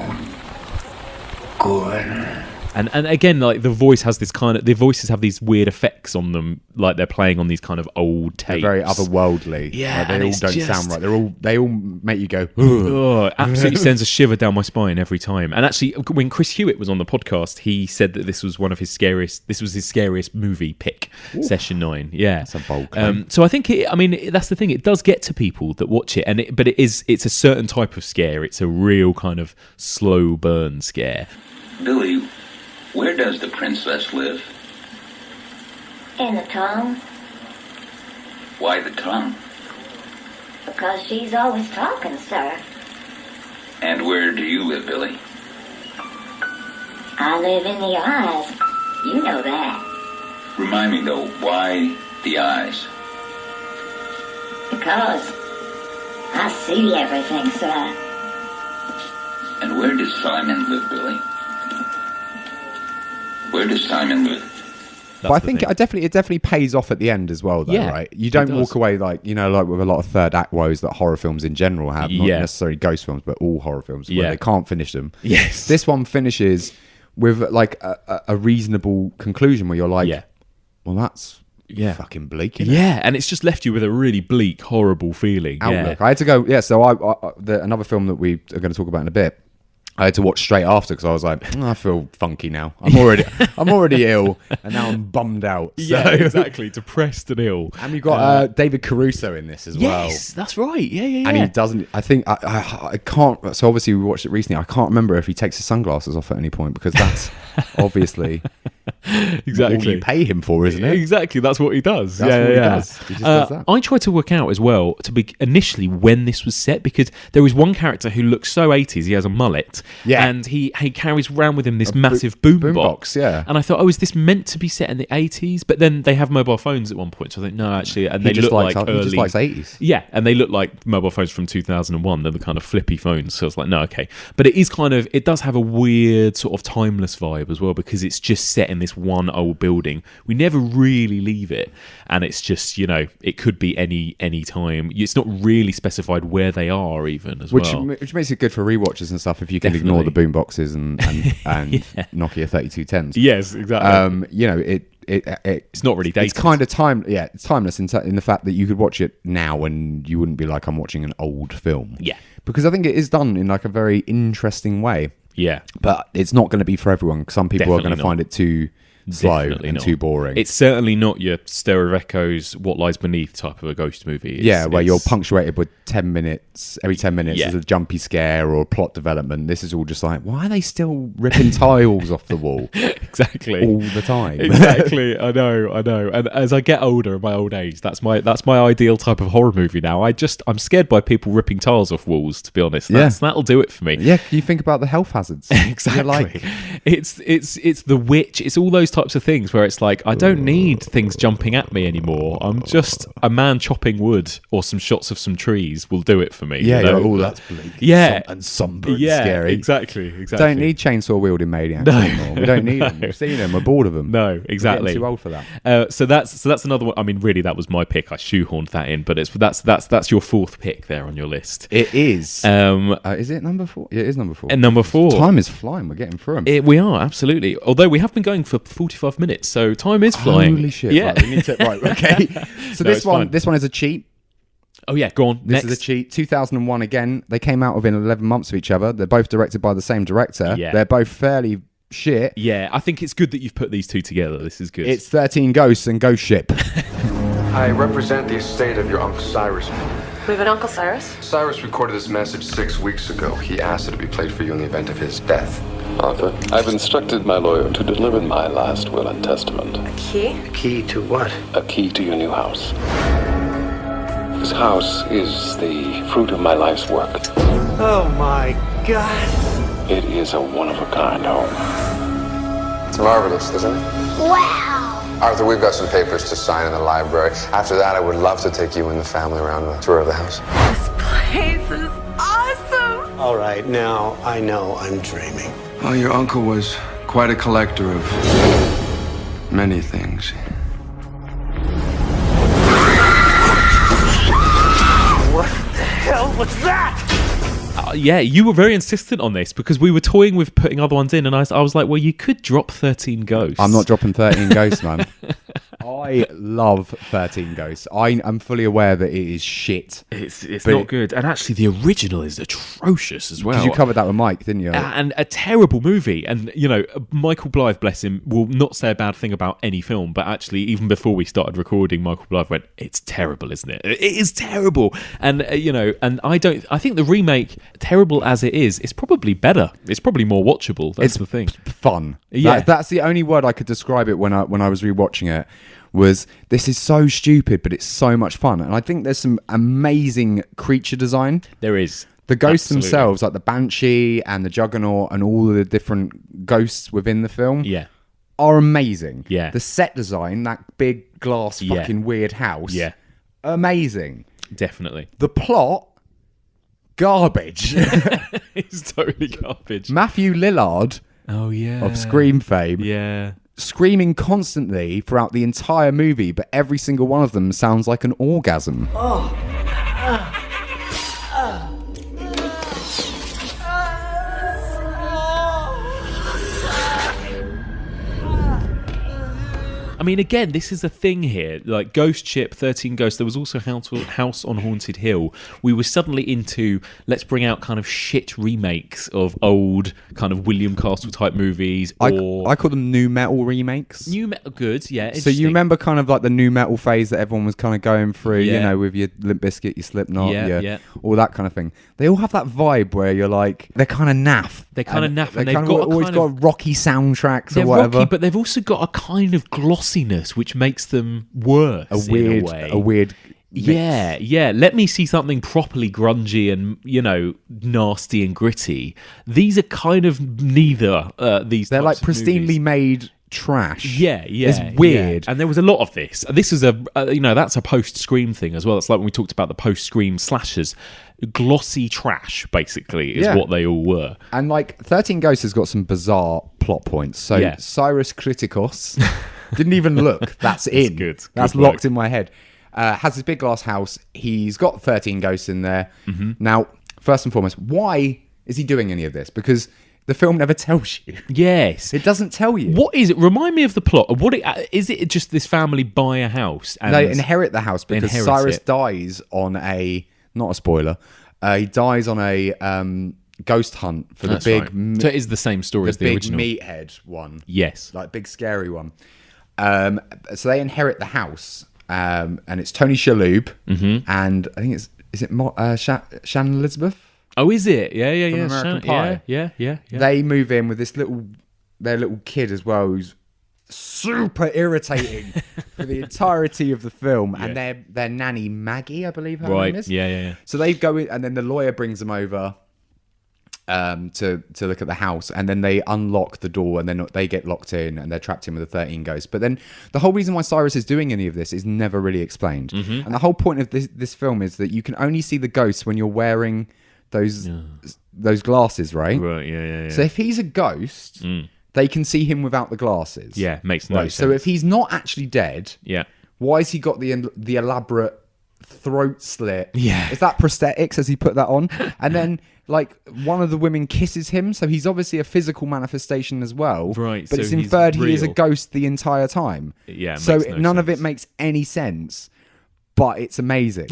Gordon. And again, like, the voice has this kind of, the voices have these weird effects on them, like they're playing on these kind of old tapes. They're very otherworldly. Yeah, like, they all don't sound right. They all make you go, absolutely sends a shiver down my spine every time. And actually, when Chris Hewitt was on the podcast, he said that this was his scariest movie pick. Ooh. Session 9. Yeah, that's a bold claim. So I think that's the thing. It does get to people that watch it, but it's a certain type of scare. It's a real kind of slow burn scare. Billy, where does the princess live? In the tongue. Why the tongue? Because she's always talking, sir. And where do you live, Billy? I live in the eyes. You know that. Remind me, though, why the eyes? Because I see everything, sir. And where does Simon live, Billy? Where does Simon live? But I think it definitely pays off at the end as well, though, right? You don't walk away like with a lot of third act woes that horror films in general have, not necessarily ghost films, but all horror films, where they can't finish them. Yes. This one finishes with like a reasonable conclusion where you're like, well, that's fucking bleak, isn't it? Yeah, and it's just left you with a really bleak, horrible feeling. Outlook. I had to go, so another film that we are going to talk about in a bit, I had to watch straight after because I was like, I feel funky now. I'm already ill, and now I'm bummed out. So. Yeah, exactly. Depressed and ill. And we've got David Caruso in this as well. Yes, that's right. Yeah. And he doesn't. I think I can't. So obviously we watched it recently. I can't remember if he takes his sunglasses off at any point because that's obviously Exactly. All you pay him for, isn't it? Exactly. That's what he does. That's what he does. He just does that. I tried to work out as well initially when this was set, because there was one character who looks so 80s. He has a mullet, and he carries around with him this massive boom box. Yeah. And I thought, is this meant to be set in the 80s? But then they have mobile phones at one point, so I think no, actually, and they look like early. He just likes 80s. Yeah, and they look like mobile phones from 2001. They're the kind of flippy phones. So I was like, no, okay. But it does have a weird sort of timeless vibe as well, because it's just set in this one old building. We never really leave it, and it's just, it could be any time. It's not really specified where they are even as well. Which makes it good for rewatches and stuff if you can ignore the boom boxes and Nokia 3210s. Yes, exactly. It's not really dated. It's kind of it's timeless in the fact that you could watch it now and you wouldn't be like, I'm watching an old film. Yeah. Because I think it is done in like a very interesting way. Yeah. But it's not going to be for everyone. Some people are going to find it too slow and too boring. It's certainly not your Stir of Echoes, What Lies Beneath type of a ghost movie. Where you're punctuated with 10 minutes. Every 10 minutes there's a jumpy scare or plot development. This is all just like, why are they still ripping tiles off the wall? Exactly. All the time. Exactly. I know. And as I get older, in my old age, that's my ideal type of horror movie now. I'm scared by people ripping tiles off walls, to be honest. That'll do it for me. Yeah, you think about the health hazards. Exactly. It's the witch. It's all those types of things where it's like, I don't need things jumping at me anymore. I'm just a man chopping wood, or some shots of some trees will do it for me. Yeah, that's bleak. Yeah. And somber and scary. Exactly. Don't need chainsaw wielding maniacs anymore. We don't need them. We've seen them. We're bored of them. No, exactly. We're getting too old for that. So that's another one. I mean, really, that was my pick. I shoehorned that in, but that's your fourth pick there on your list. It is. Is it number 4? Yeah, it is number 4. And number 4. Time is flying. We're getting through them. We are, absolutely. Although we have been going for 45 minutes, so time is flying. Holy shit! Yeah. Right, we need to. Right, okay. So this one is a cheat. Oh yeah, go on. This is a cheat. 2001 again. They came out within 11 months of each other. They're both directed by the same director. Yeah. They're both fairly shit. Yeah, I think it's good that you've put these two together. This is good. It's 13 Ghosts and Ghost Ship. I represent the estate of your Uncle Cyrus. We have an Uncle Cyrus? Cyrus recorded this message 6 weeks ago. He asked it to be played for you in the event of his death. Arthur, I've instructed my lawyer to deliver my last will and testament. A key? A key to what? A key to your new house. This house is the fruit of my life's work. Oh my God. It is a one-of-a-kind home. It's marvelous, isn't it? Wow! Arthur, we've got some papers to sign in the library. After that, I would love to take you and the family around a tour of the house. This place is awesome! All right, now I know I'm dreaming. Well, your uncle was quite a collector of many things. What the hell was that? Yeah, you were very insistent on this because we were toying with putting other ones in, and I was like, well, you could drop 13 Ghosts. I'm not dropping 13 Ghosts, man. I love 13 Ghosts. I am fully aware that it is shit. It's not good. And actually, the original is atrocious as well. Because you covered that with Mike, didn't you? And a terrible movie. And, Michael Blythe, bless him, will not say a bad thing about any film. But actually, even before we started recording, Michael Blythe went, it's terrible, isn't it? It is terrible. And, and I think the remake, terrible as it is, it's probably better. It's probably more watchable. That's the thing. Fun. Yeah. That's the only word I could describe it when I was rewatching it. Was this is so stupid, but it's so much fun. And I think there's some amazing creature design. There is. The ghosts themselves, like the Banshee and the Juggernaut and all the different ghosts within the film, are amazing. Yeah. The set design, that big glass fucking weird house, amazing. Definitely. The plot, garbage. It's totally garbage. Matthew Lillard, of Scream fame, screaming constantly throughout the entire movie, but every single one of them sounds like an orgasm. I mean, again, this is a thing here. Like Ghost Ship, 13 Ghosts. There was also House on Haunted Hill. We were suddenly into, let's bring out kind of shit remakes of old kind of William Castle type movies. I call them new metal remakes. New metal, good, yeah. So you remember kind of like the new metal phase that everyone was kind of going through, you know, with your Limp Bizkit, your Slipknot, all that kind of thing. They all have that vibe where you're like, they're kind of naff. They're kind of naff, and they've always got rocky soundtracks or whatever. Rocky, but they've also got a kind of glossiness which makes them worse. A weird mix. Yeah. Let me see something properly grungy and, you know, nasty and gritty. These are kind of neither. They're like pristinely made trash. Yeah. It's weird. Yeah. And there was a lot of this. This is that's a post-Scream thing as well. It's like when we talked about the post-Scream slashers. Glossy trash, basically, is what they all were. And like 13 Ghosts has got some bizarre plot points. So Cyrus Kritikos didn't even look. That's in. Good. That's locked in my head. Has this big glass house. He's got 13 ghosts in there. Mm-hmm. Now, first and foremost, why is he doing any of this? Because the film never tells you. Yes. It doesn't tell you. What is it? Remind me of the plot. Is it just this family buy a house? And they inherit the house because Cyrus dies on a... Not a spoiler. He dies on a ghost hunt for the big... Right. So it is the same story as the original. The big meathead one. Yes. Like big scary one. So they inherit the house. And it's Tony Shalhoub. Mm-hmm. And I think is it Shannon Elizabeth? Oh, is it? Yeah. American Pie. Yeah. They move in with their little kid as well, who's super irritating for the entirety of the film, and their nanny Maggie, I believe her name is. Yeah. So they go in, and then the lawyer brings them over to look at the house, and then they unlock the door, and then they get locked in, and they're trapped in with the 13 ghosts. But then the whole reason why Cyrus is doing any of this is never really explained. Mm-hmm. And the whole point of this film is that you can only see the ghosts when you're wearing those glasses, right? Right. Yeah. So if he's a ghost. They can see him without the glasses. Yeah, makes no sense. So if he's not actually dead, why has he got the elaborate throat slit? Yeah. Is that prosthetics? Has he put that on? And then, like, one of the women kisses him, so he's obviously a physical manifestation as well. Right. But so it's inferred he is a ghost the entire time. Yeah. So none of it makes any sense. But it's amazing.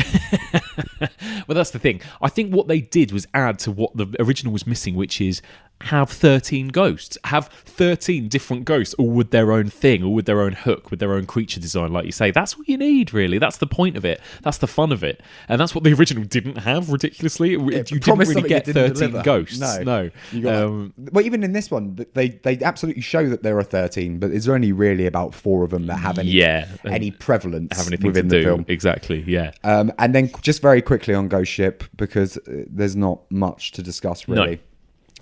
Well, that's the thing. I think what they did was add to what the original was missing, which is have 13 ghosts. Have 13 different ghosts, all with their own thing, all with their own hook, with their own creature design, like you say. That's what you need, really. That's the point of it. That's the fun of it. And that's what the original didn't have, ridiculously. You didn't really get 13 ghosts. No. Well, even in this one, they absolutely show that there are 13, but there's only really about 4 of them that have any prevalence within the film. Exactly, yeah. And then just very quickly on Ghost Ship, because there's not much to discuss, really. No.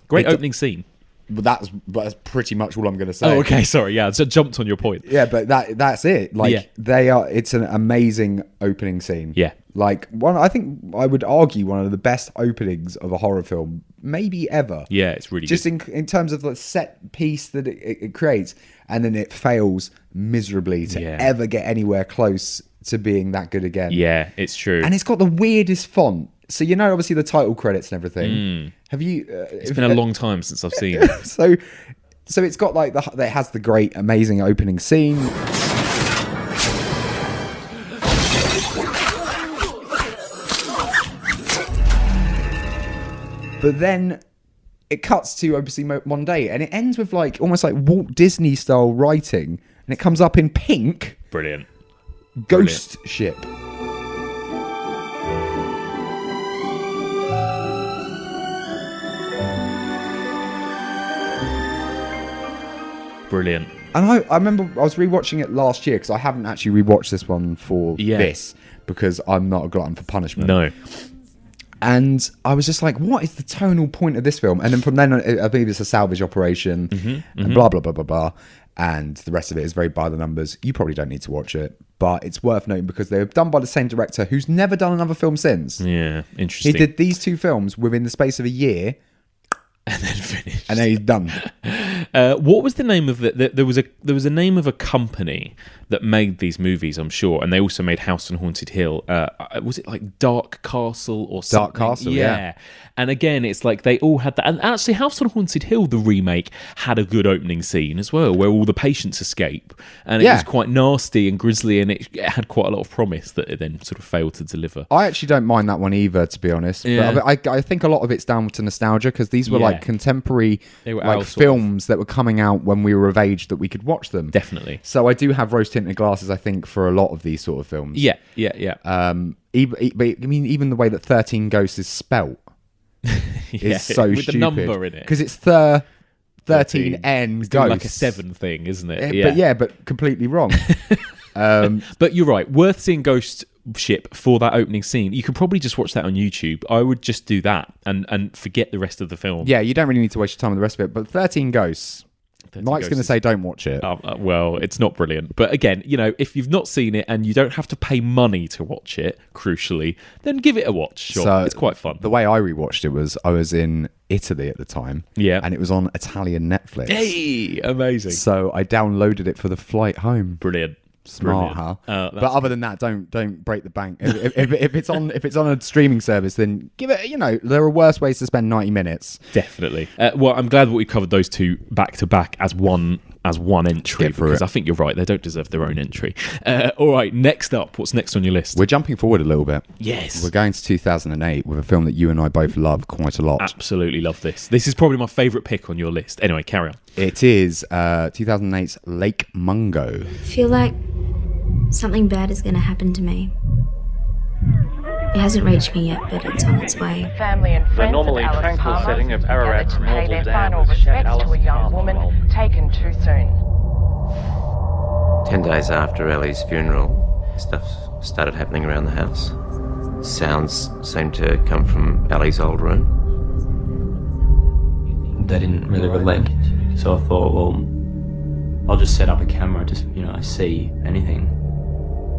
Great opening scene. But that's pretty much all I'm going to say. Oh, okay, sorry. Yeah, I jumped on your point. Yeah, but that's it. Like it's an amazing opening scene. Yeah. Like I think I would argue one of the best openings of a horror film maybe ever. Yeah, it's really just good. in terms of the set piece that it creates, and then it fails miserably to ever get anywhere close to being that good again. Yeah, it's true. And it's got the weirdest font. So obviously the title credits and everything. Have you? It's been a long time since I've seen it. So it's got like it has the great, amazing opening scene. But then it cuts to obviously one day, and it ends with like almost like Walt Disney style writing, and it comes up in pink. Brilliant. Ghost Ship. Brilliant. And I remember I was rewatching it last year, because I haven't actually rewatched this one for this, because I'm not a glutton for punishment. No. And I was just like, what is the tonal point of this film? And then from then on, I believe it's a salvage operation, and blah, blah, blah, blah, blah. And the rest of it is very by the numbers. You probably don't need to watch it, but it's worth noting because they were done by the same director who's never done another film since. Yeah, interesting. He did these 2 films within the space of a year. And then finished. And then he's done. What was the name of there was a name of a company that made these movies, I'm sure, and they also made House on Haunted Hill. Was it like Dark Castle or something? Dark Castle, yeah. And again, it's like they all had that. And actually, House on Haunted Hill, the remake, had a good opening scene as well, where all the patients escape, and it was quite nasty and grisly, and it had quite a lot of promise that it then sort of failed to deliver. I actually don't mind that one either, to be honest. Yeah. But I think a lot of it's down to nostalgia, because these were like contemporary films that were coming out when we were of age that we could watch them. Definitely. So I do have rose-tinted glasses, I think, for a lot of these sort of films. Yeah. Even the way that 13 Ghosts is spelt is so with stupid. the number in it. Because it's 13N Ghosts. Like a 7 thing, isn't it? But completely wrong. But you're right. Worth seeing Ghost Ship for that opening scene. You could probably just watch that on YouTube. I would just do that and forget the rest of the film. Yeah, you don't really need to waste your time with the rest of it. But 13 Ghosts... Mike's going to say don't watch it. Well, it's not brilliant. But again, if you've not seen it and you don't have to pay money to watch it, crucially, then give it a watch. Sure, so it's quite fun. The way I rewatched it was I was in Italy at the time. Yeah. And it was on Italian Netflix. Hey, amazing. So I downloaded it for the flight home. Brilliant. Smart, huh? But other than that, don't break the bank. If it's on a streaming service, then give it. There are worse ways to spend 90 minutes. Definitely. Well, I'm glad that we covered those two back to back as one entry, because I think you're right. They don't deserve their own entry. All right. Next up, what's next on your list? We're jumping forward a little bit. Yes. We're going to 2008 with a film that you and I both love quite a lot. Absolutely love this. This is probably my favourite pick on your list. Anyway, carry on. It is 2008's Lake Mungo. I feel like something bad is going to happen to me. It hasn't reached me yet, but it's on its way. Family and friends the normally tranquil setting of Ararat's to pay their Norval final Dam was respects to a young woman taken too soon. 10 days after Ellie's funeral, stuff started happening around the house. Sounds seemed to come from Ellie's old room. They didn't really relent, so I thought, well, I'll just set up a camera to, see anything.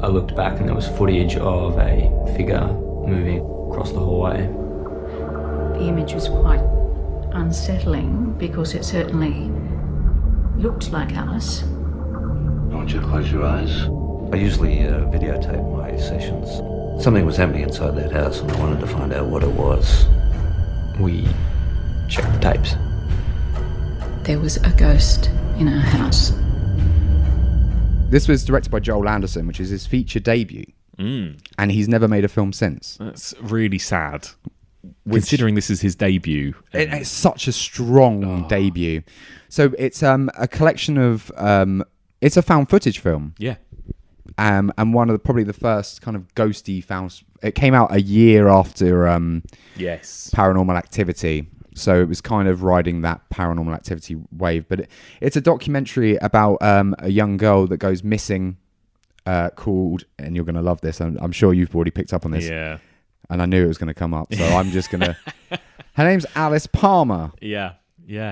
I looked back and there was footage of a figure moving across the hallway. The image was quite unsettling because it certainly looked like Alice. Don't you close your eyes? I usually videotape my sessions. Something was happening inside that house and I wanted to find out what it was. We checked the tapes. There was a ghost in our house. This was directed by Joel Anderson, which is his feature debut. And he's never made a film since. That's really sad. Considering this is his debut. It's such a strong debut. So it's a collection of... it's a found footage film. Yeah. And one of probably the first kind of ghosty found... It came out a year after Paranormal Activity. So it was kind of riding that Paranormal Activity wave. But it's a documentary about a young girl that goes missing called, and you're going to love this, I'm sure you've already picked up on this. Yeah. And I knew it was going to come up, so I'm just going to... Her name's Alice Palmer. Yeah.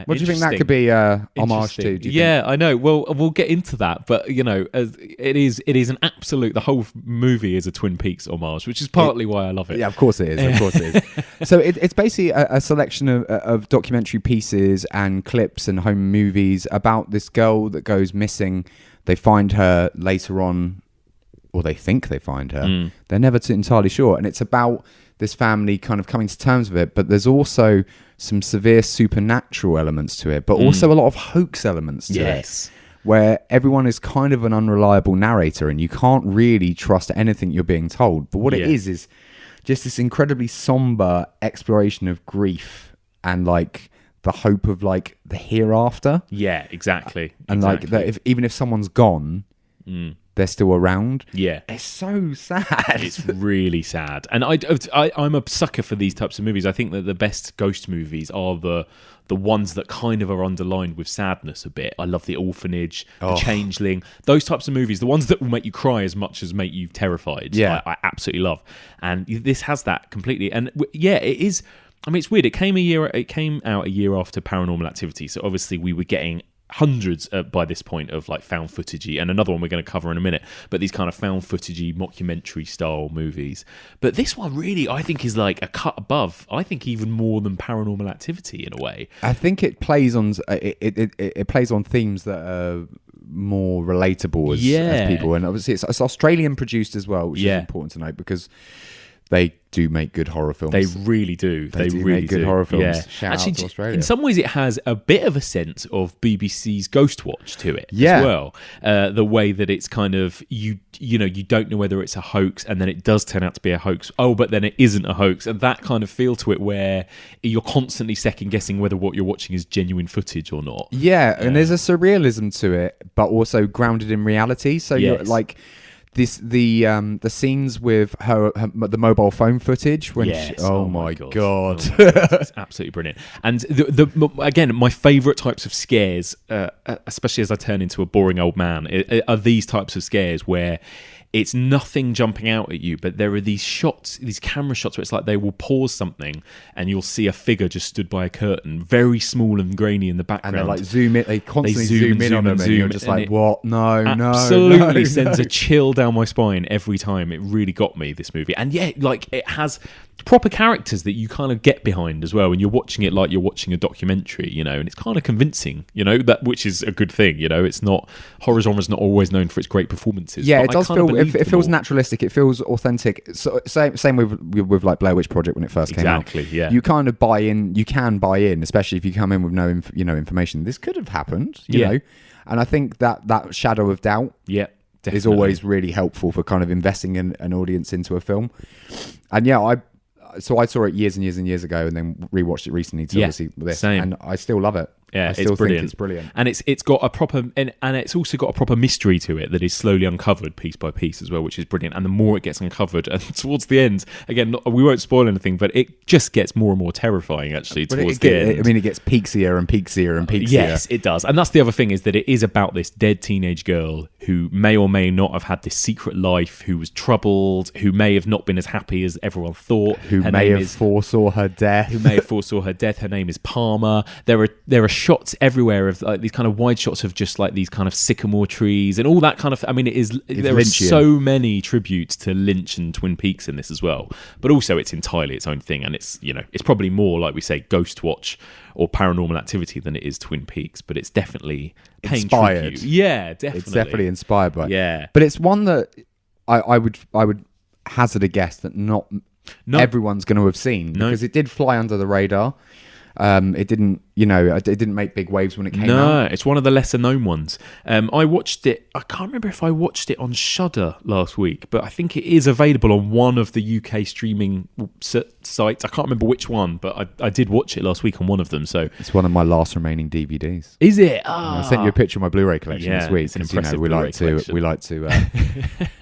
What do you think that could be homage to? Do you think? I know. Well, we'll get into that, but it is an absolute. The whole movie is a Twin Peaks homage, which is partly why I love it. Yeah, of course it is. So it's basically a selection of documentary pieces and clips and home movies about this girl that goes missing. They find her later on, or they think they find her. They're never entirely sure, and it's about this family kind of coming to terms with it. But there's also some severe supernatural elements to it, but also a lot of hoax elements to it, where everyone is kind of an unreliable narrator and you can't really trust anything you're being told. But what it is just this incredibly somber exploration of grief and like the hope of like the hereafter. Yeah, exactly. And like that, even if someone's gone, they're still around. Yeah, it's so sad. It's really sad, and I'm a sucker for these types of movies. I think that the best ghost movies are the ones that kind of are underlined with sadness a bit. I love The Orphanage, The Changeling, those types of movies. The ones that will make you cry as much as make you terrified. Yeah, I absolutely love, and this has that completely. And yeah, it is. I mean, it's weird. It came out a year after Paranormal Activity, so obviously we were getting hundreds by this point of like found footagey, and another one we're going to cover in a minute, but these kind of found footagey mockumentary style movies. But this one really, I think, is like a cut above, I think, even more than Paranormal Activity in a way. I think it plays on it plays on themes that are more relatable as people, and obviously it's Australian produced as well, which is important to note, because they do make good horror films. They really do. They really make good horror films. Yeah. Shout Actually, out to Australia. In some ways, it has a bit of a sense of BBC's Ghostwatch to it as well. The way that it's kind of, you don't know whether it's a hoax, and then it does turn out to be a hoax. Oh, but then it isn't a hoax. And that kind of feel to it where you're constantly second guessing whether what you're watching is genuine footage or not. Yeah, and there's a surrealism to it, but also grounded in reality. So you're like... the scenes with the mobile phone footage when oh my god. It's absolutely brilliant. And again, my favourite types of scares, especially as I turn into a boring old man, are these types of scares where it's nothing jumping out at you, but there are these shots, these camera shots where it's like they will pause something and you'll see a figure just stood by a curtain, very small and grainy in the background. And they like zoom in, they constantly zoom in on them, and you're just like, what? No, absolutely sends a chill down my spine every time. It really got me, this movie. And yeah, like it has proper characters that you kind of get behind as well, and you're watching it like you're watching a documentary, and it's kind of convincing, that, which is a good thing. It's not, horror genre is not always known for its great performances. Yeah, it does feel, it feels naturalistic, it feels authentic. So, same with like Blair Witch Project when it first came out. Exactly, yeah. You kind of buy in, especially if you come in with no information. This could have happened, you know, and I think that shadow of doubt definitely is always really helpful for kind of investing an audience into a film. And yeah, I saw it years and years and years ago, and then rewatched it recently to obviously this, and I still love it. Yeah, I still think it's brilliant. And it's got a proper, and it's also got a proper mystery to it that is slowly uncovered piece by piece as well, which is brilliant. And the more it gets uncovered, and towards the end, again, we won't spoil anything, but it just gets more and more terrifying actually towards the end. I mean, it gets peaksier and peaksier and peaksier. Yes, it does. And that's the other thing, is that it is about this dead teenage girl who may or may not have had this secret life, who was troubled, who may have not been as happy as everyone thought, who may have foresaw her death. Her name is Palmer. There are shots everywhere of like these kind of wide shots of just like these kind of sycamore trees and all that kind of. I mean, there Lynchian. are so many tributes to Lynch and Twin Peaks in this as well. But also, it's entirely its own thing, and it's it's probably more, like we say, Ghostwatch or Paranormal Activity than it is Twin Peaks. But it's definitely inspired. Tribute. Yeah, definitely. It's definitely inspired by. Yeah, but it's one that I would hazard a guess that not everyone's going to have seen, because it did fly under the radar. It didn't, it didn't make big waves when it came out. No, it's one of the lesser known ones. I watched it. I can't remember if I watched it on Shudder last week, but I think it is available on one of the UK streaming sites. I can't remember which one, but I did watch it last week on one of them. So it's one of my last remaining DVDs. Is it? I sent you a picture of my Bluray collection this week. It's an impressive Blu-ray collection. We like to.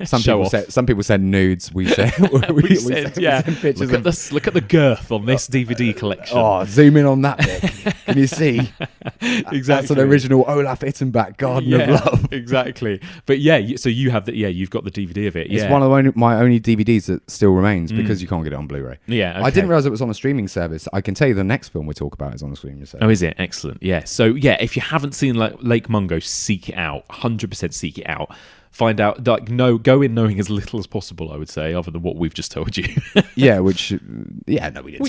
Some people send nudes. We send pictures. Look at the girth on this DVD collection. Oh, zoom in on that bit. Can you see? Exactly. That's an original Olaf Ittenbach Garden of Love. Exactly. But yeah, so you have you've got the DVD of it. It's one of my only DVDs that still remains, because you can't get it on Blu-ray. Yeah. Okay. I didn't realise it was on a streaming service. I can tell you the next film we talk about is on a streaming service. Oh, is it? Excellent. Yeah. So yeah, if you haven't seen Lake Mungo, seek it out. 100% seek it out. Find out, go in knowing as little as possible, I would say, other than what we've just told you. We didn't. Which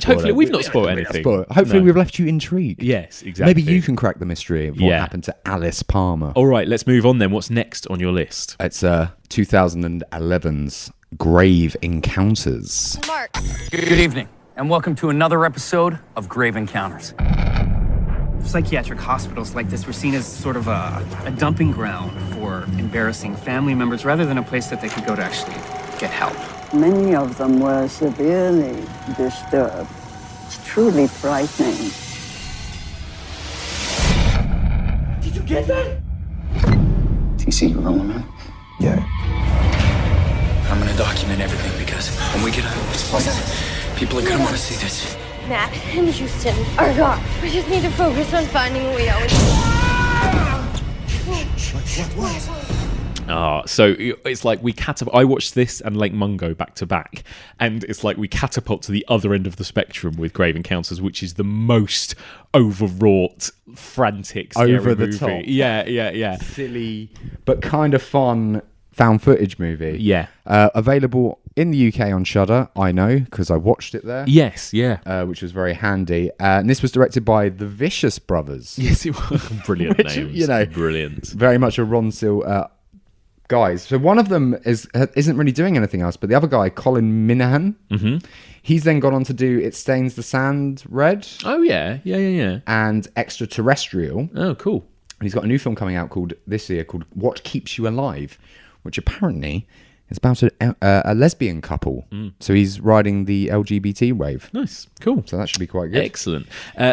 hopefully we've not spoiled anything. Hopefully we've left you intrigued. Yes, exactly. Maybe you can crack the mystery of what happened to Alice Palmer. All right, let's move on then. What's next on your list? It's 2011's Grave Encounters. Mark. Good evening, and welcome to another episode of Grave Encounters. Psychiatric hospitals like this were seen as sort of a dumping ground for embarrassing family members rather than a place that they could go to actually get help. Many of them were severely disturbed. It's truly frightening. Did you get that? TC, you rolling, man? Yeah. I'm gonna document everything, because when we get out of this place, people are gonna want to see this. Matt and Houston are gone. We just need to focus on finding Leo. So it's like I watched this and Lake Mungo back to back, and it's like we catapult to the other end of the spectrum with Grave Encounters, which is the most overwrought, frantic, scary over the movie. top. Yeah. Silly, but kind of fun found footage movie. Yeah. Available in the UK on Shudder, I know, because I watched it there. Yes, yeah. Which was very handy. And this was directed by the Vicious Brothers. Yes, it was. Brilliant names. Brilliant. Very much a Ron Seal guys. So one of them isn't really doing anything else, but the other guy, Colin Minahan, he's then gone on to do It Stains the Sand Red. Oh, yeah. And Extraterrestrial. Oh, cool. And he's got a new film coming out this year called What Keeps You Alive, which apparently is about a lesbian couple. So he's riding the LGBT wave. Nice. Cool. So that should be quite good. Excellent.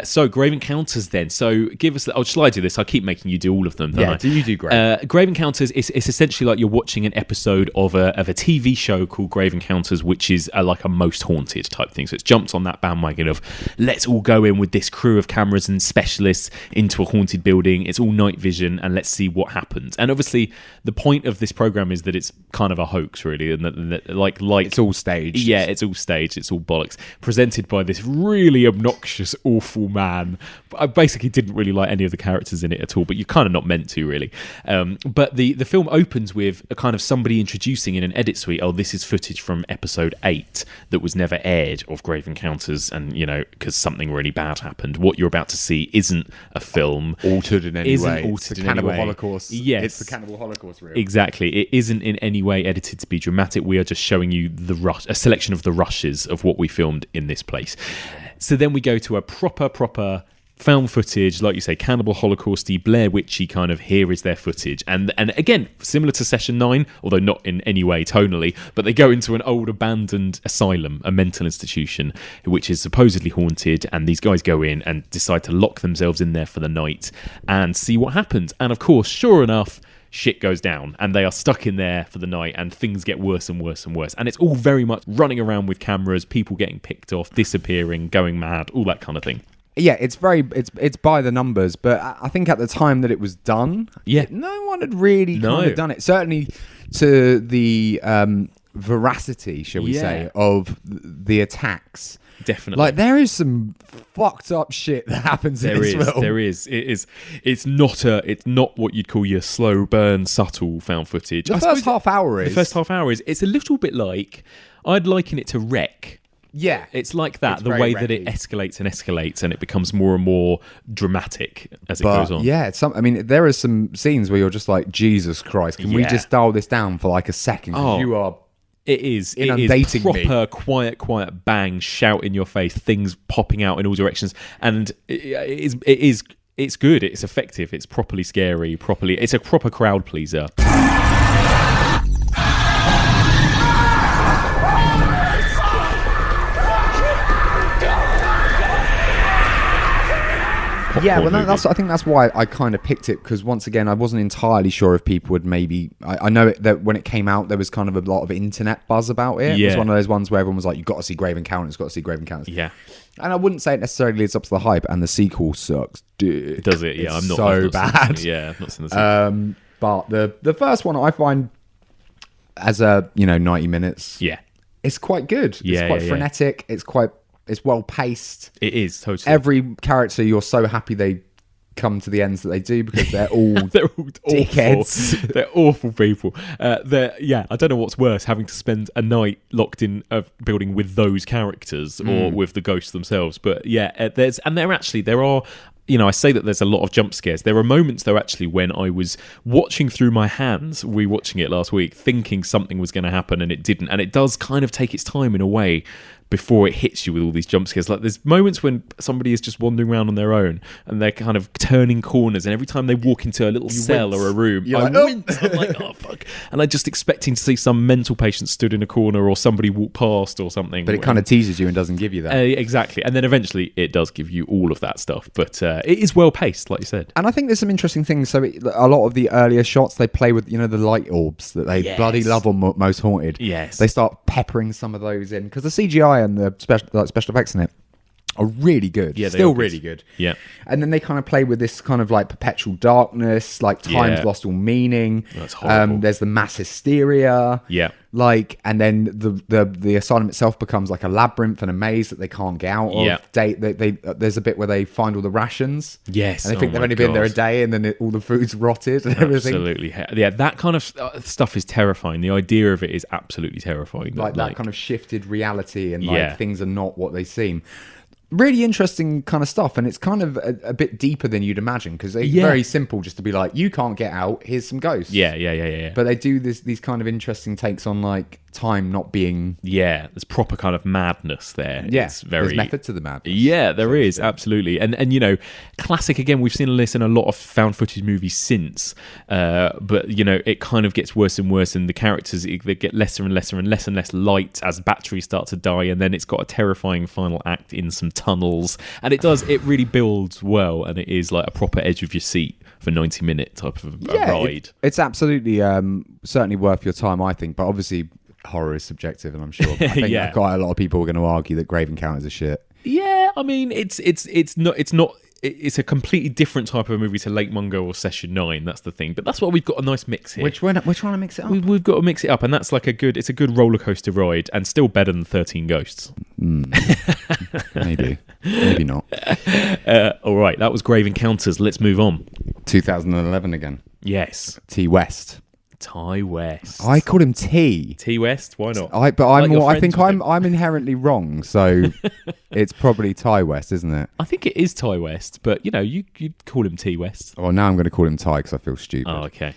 So Grave Encounters then. So give us... shall I do this? I keep making you do all of them, don't I? Do you do Grave? Grave Encounters is essentially like you're watching an episode of a TV show called Grave Encounters, which is like a most haunted type thing. So it's jumped on that bandwagon of let's all go in with this crew of cameras and specialists into a haunted building. It's all night vision and let's see what happens. And obviously the point of this program is that it's kind of a hoax, really, and that like it's all staged. Yeah, it's all staged. It's all bollocks. Presented by this really obnoxious, awful man. I basically didn't really like any of the characters in it at all, but you're kind of not meant to, really. But the film opens with a kind of somebody introducing in an edit suite, this is footage from episode 8 that was never aired of Grave Encounters, and, because something really bad happened. What you're about to see isn't a film. Altered in any way. It's the Cannibal Holocaust. Yes. It's the Cannibal Holocaust reel. Exactly. It isn't in any way edited to be dramatic. We are just showing you a selection of the rushes of what we filmed in this place. So then we go to a proper found footage, like you say, Cannibal Holocausty, Blair Witchy kind of, here is their footage. And again, similar to Session 9, although not in any way tonally, but they go into an old abandoned asylum, a mental institution, which is supposedly haunted, and these guys go in and decide to lock themselves in there for the night and see what happens. And of course, sure enough, shit goes down and they are stuck in there for the night and things get worse and worse and worse. And it's all very much running around with cameras, people getting picked off, disappearing, going mad, all that kind of thing. Yeah, it's by the numbers, but I think at the time that it was done, no one had really kind of done it. Certainly to the veracity, shall we say, of the attacks. Definitely. Like, there is some fucked up shit that happens in this film. There is. It's not what you'd call your slow burn, subtle found footage. The first half hour is. It's a little bit like, I'd liken it to Wreck. Yeah. It's like that, the way that it escalates and it becomes more and more dramatic as it goes on. Yeah, there are some scenes where you're just like, Jesus Christ, can we just dial this down for like a second? You are... It is inundating proper, quiet bang, shout in your face, things popping out in all directions, and it's good. It's effective. It's properly scary. It's a proper crowd pleaser. Yeah, well, I think that's why I kind of picked it, because once again, I wasn't entirely sure if people would maybe... I know that when it came out, there was kind of a lot of internet buzz about it. Yeah. It was one of those ones where everyone was like, you've got to see Grave Encounters, Yeah. And I wouldn't say it necessarily lives up to the hype, and the sequel sucks dick. Does it? Yeah, I'm not bad. I've not seen the sequel. But the first one I find as 90 minutes. Yeah. It's quite good. It's quite frenetic. It's well paced. It is, totally. Every character, you're so happy they come to the ends that they do, because they're all dickheads. Awful. They're awful people. I don't know what's worse, having to spend a night locked in a building with those characters or with the ghosts themselves. But there are. I say that there's a lot of jump scares. There are moments, though, actually, when I was watching through my hands, rewatching it last week, thinking something was going to happen, and it didn't. And it does kind of take its time in a way before it hits you with all these jump scares. Like, there's moments when somebody is just wandering around on their own and they're kind of turning corners, and every time they walk into a little cell or a room, I wince. I'm like, oh fuck. And I'm just expecting to see some mental patient stood in a corner or somebody walk past or something. But it kind of teases you and doesn't give you that. Exactly. And then eventually it does give you all of that stuff. But it is well paced, like you said. And I think there's some interesting things. So a lot of the earlier shots, they play with, the light orbs that they bloody love on Most Haunted. Yes. They start peppering some of those in, because the CGI and the special effects in it are really good. Yeah, still really good. Yeah. And then they kind of play with this kind of like perpetual darkness, like time's lost all meaning. That's horrible. There's the mass hysteria. Yeah. Like, and then the asylum itself becomes like a labyrinth and a maze that they can't get out of. Yeah. There's a bit where they find all the rations. Yes. And they think they've only been there a day, and then all the food's rotted and everything. Absolutely. Yeah, that kind of stuff is terrifying. The idea of it is absolutely terrifying. Like that kind of shifted reality, and like things are not what they seem. Really interesting kind of stuff, and it's kind of a bit deeper than you'd imagine, because it's very simple just to be like, you can't get out, here's some ghosts. Yeah. But they do these kind of interesting takes on like time not being... Yeah, there's proper kind of madness there. Yeah, it's very... there's method to the madness. Yeah, there is, absolutely. And you know, classic again, we've seen this in a lot of found footage movies since, but you know, it kind of gets worse and worse, and the characters, they get lesser and lesser and less light as batteries start to die, and then it's got a terrifying final act in some tunnels, and it really builds well, and it is like a proper edge of your seat for 90-minute type of a ride. It's absolutely certainly worth your time, I think, but obviously horror is subjective, and I'm sure I think quite a lot of people are going to argue that Grave Encounters are shit. Yeah, I mean, it's a completely different type of movie to Lake Mungo or Session 9. That's the thing, but that's why we've got a nice mix here. We're trying to mix it up. We've got to mix it up, and that's like it's a good roller coaster ride, and still better than 13 Ghosts. Maybe not. All right, that was Grave Encounters. Let's move on. 2011 again. Yes. T West. Ty West. I call him T. T West. Why not? I think I'm inherently wrong, so it's probably Ty West, isn't it? I think it is Ty West, but you know, you'd call him T West. Oh, now I'm going to call him Ty because I feel stupid. Oh, okay.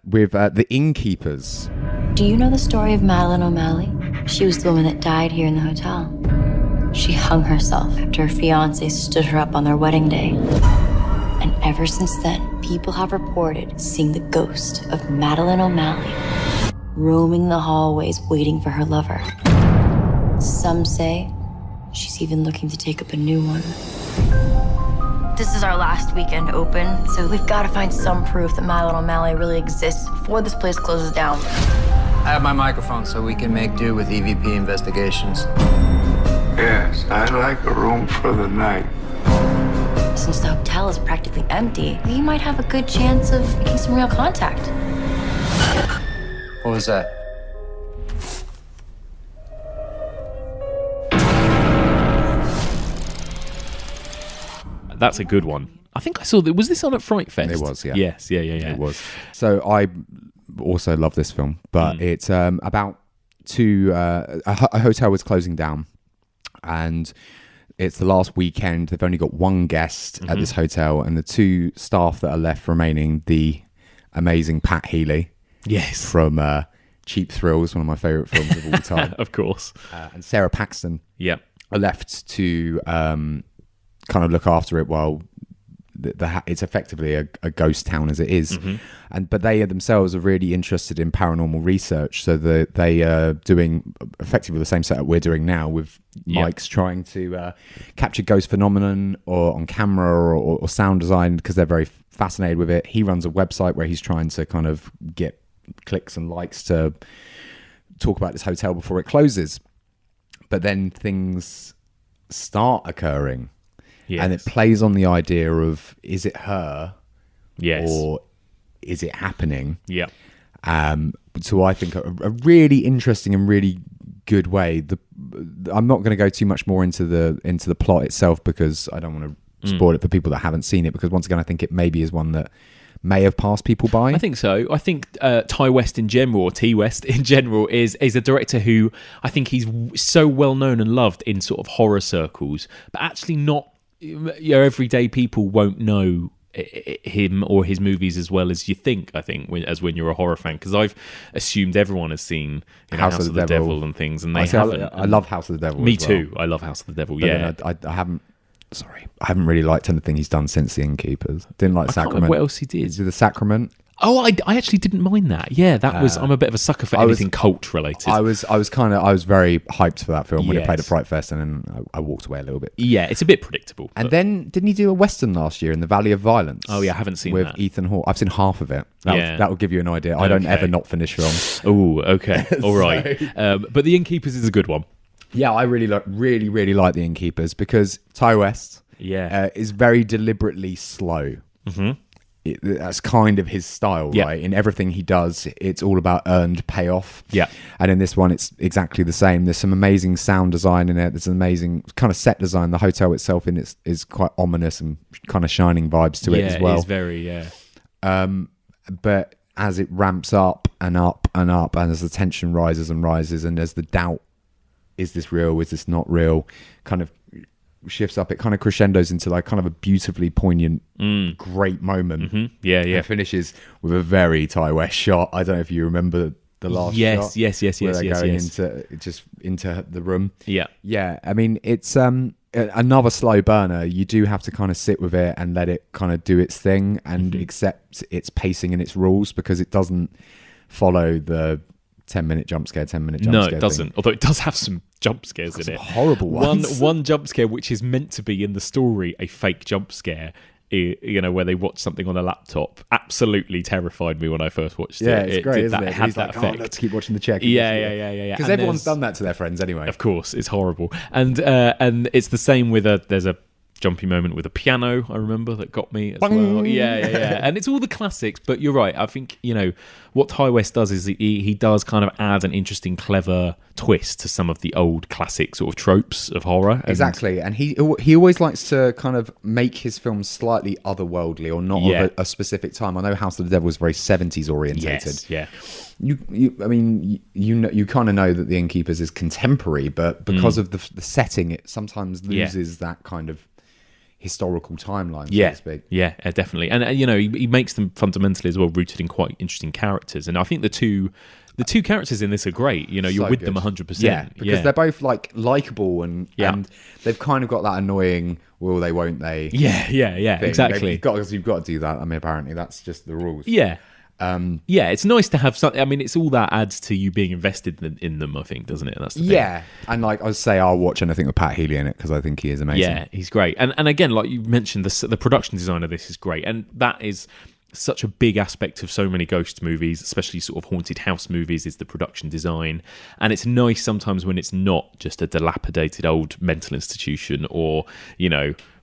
With the Innkeepers. Do you know the story of Madeline O'Malley? She was the woman that died here in the hotel. She hung herself after her fiancé stood her up on their wedding day. And ever since then, people have reported seeing the ghost of Madeline O'Malley roaming the hallways waiting for her lover. Some say she's even looking to take up a new one. This is our last weekend open, so we've got to find some proof that Madeline O'Malley really exists before this place closes down. I have my microphone so we can make do with EVP investigations. Yes, I'd like a room for the night. Since the hotel is practically empty, we might have a good chance of making some real contact. What was that? That's a good one. I think I saw that. Was this on at Fright Fest? It was, yeah. Yes, yeah. It was. So I also love this film, but it's about a hotel was closing down, and it's the last weekend. They've only got one guest at this hotel, and the two staff that are left remaining, the amazing Pat Healy. Yes. From Cheap Thrills, one of my favourite films of all time. Of course. And Sarah Paxton. Yeah. Are left to kind of look after it while it's effectively a ghost town as it is. But they themselves are really interested in paranormal research, so they are doing effectively the same setup we're doing now with mics, trying to capture ghost phenomenon or on camera or sound design, because they're very fascinated with it. He runs a website where he's trying to kind of get clicks and likes to talk about this hotel before it closes. But then things start occurring. Yes. And it plays on the idea of, is it her? Yes. Or is it happening? Yeah. So I think a really interesting and really good way. I'm not going to go too much more into the plot itself, because I don't want to spoil it for people that haven't seen it, because once again, I think it maybe is one that may have passed people by. I think so. I think Ty West in general, or T West in general, is a director who I think he's so well known and loved in sort of horror circles, but actually not. Your everyday people won't know him or his movies as well as you think, I think, when you're a horror fan, because I've assumed everyone has seen House of the Devil and things, and they haven't. I love House of the Devil. Me too. I love House of the Devil. But I haven't really liked anything he's done since The Innkeepers. Didn't like Sacrament. What else he did? The Sacrament. Oh, I actually didn't mind that. Yeah, that was. I'm a bit of a sucker for anything cult related. I was very hyped for that film when it played at Fright Fest, and then I walked away a little bit. Yeah, it's a bit predictable. And then didn't he do a Western last year in the Valley of Violence? Oh yeah, I haven't seen with that. Ethan Hawke. I've seen half of it. That will give you an idea. I don't ever not finish films. Oh, okay, all right. But The Innkeepers is a good one. Yeah, I really like The Innkeepers because Ty West is very deliberately slow. Mm-hmm. That's kind of his style, right? In everything he does, it's all about earned payoff. Yeah. And in this one, it's exactly the same. There's some amazing sound design in it. There's an amazing kind of set design. The hotel itself is quite ominous and kind of shining vibes to it as well. It is very, But as it ramps up and up and up, and as the tension rises and rises, and as the doubt, is this real? Is this not real? Kind of shifts up. It kind of crescendos into like kind of a beautifully poignant, great moment. Mm-hmm. Yeah. And finishes with a very Ty West shot. I don't know if you remember the last shot. Yes. Where they're going into the room. Yeah. I mean, it's another slow burner. You do have to kind of sit with it and let it kind of do its thing and accept its pacing and its rules, because it doesn't follow the 10-minute jump scare, 10-minute jump scare. No, it doesn't. Although it does have some jump scares in it. Horrible ones. One jump scare which is meant to be in the story a fake jump scare, where they watch something on a laptop, absolutely terrified me when I first watched it. Yeah, it's great, isn't it? It had He's that like, effect. Let's keep watching the check. Yeah. Because everyone's done that to their friends anyway. Of course, it's horrible. And it's the same with there's a jumpy moment with a piano, I remember, that got me as well. Yeah. And it's all the classics, but you're right. I think, what Ty West does is he does kind of add an interesting, clever twist to some of the old classic sort of tropes of horror. Exactly. And he always likes to kind of make his films slightly otherworldly or not of a specific time. I know House of the Devil was very 70s orientated. Yes, yeah. You kind of know that The Innkeepers is contemporary, but because of the setting, it sometimes loses that kind of historical timeline, so to speak. Yeah, definitely. And he makes them fundamentally as well rooted in quite interesting characters. And I think the two characters in this are great. You're so with them 100%. Yeah, because they're both like likable and they've kind of got that annoying will they, won't they? Yeah, thing. exactly. You've got to do that. I mean, apparently that's just the rules. Yeah. It's nice to have something. I mean, it's all that adds to you being invested in them, I think, doesn't it? That's the thing. Yeah, and like I would say, I'll watch anything with Pat Healy in it because I think he is amazing. Yeah, he's great. And again, like you mentioned, the production design of this is great, and that is such a big aspect of so many ghost movies, especially sort of haunted house movies, is the production design. And it's nice sometimes when it's not just a dilapidated old mental institution or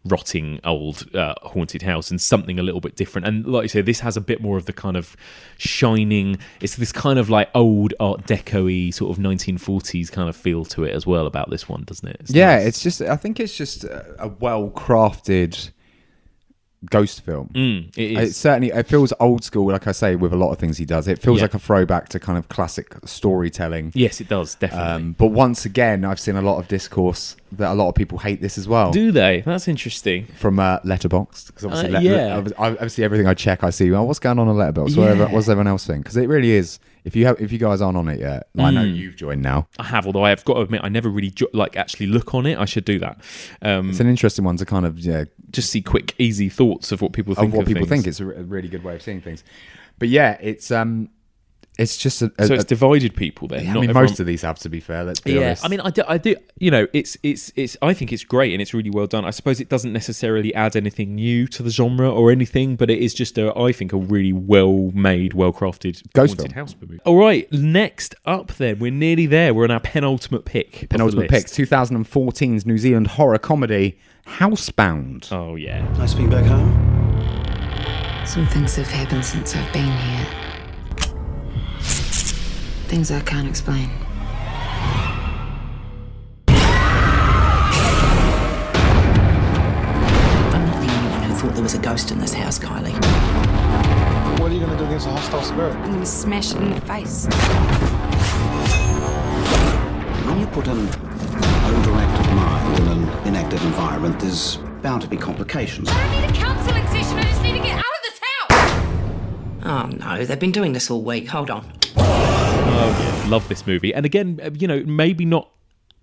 rotting old haunted house, and something a little bit different. And like you say, this has a bit more of the kind of shining, it's this kind of like old art deco-y sort of 1940s kind of feel to it as well about this one, doesn't it? Nice. I think it's just a well-crafted ghost film. It is. It feels old school, like I say, with a lot of things he does. It feels like a throwback to kind of classic storytelling. Yes, it does, definitely. But once again, I've seen a lot of discourse that a lot of people hate this as well. Do they? That's interesting. From Letterboxd, because obviously, obviously everything I check, I see, what's going on Letterboxd? What's everyone else think? Because it really is. If you guys aren't on it yet, I know you've joined now. I have, although I have got to admit, I never really actually look on it. I should do that. It's an interesting one to kind of just see quick, easy thoughts of what people think. It's a really good way of seeing things. But yeah, it's just so it's divided people then. I mean, most of these have, to be fair. Let's be honest. I mean, I do. It's. I think it's great and it's really well done. I suppose it doesn't necessarily add anything new to the genre or anything, but it is just I think a really well made, well crafted ghost haunted house movie. All right, next up then, we're nearly there. We're on our penultimate pick. 2014's New Zealand horror comedy Housebound. Oh yeah. Nice being back home. Some things have happened since I've been here. Things I can't explain. I'm not the only one who thought there was a ghost in this house, Kylie. What are you going to do against a hostile spirit? I'm going to smash it in the face. When you put an overactive mind in an inactive environment, there's bound to be complications. I don't need a counselling session, I just need to get out of this house! Oh no, they've been doing this all week. Hold on. Oh, yeah. Love this movie. And again, maybe not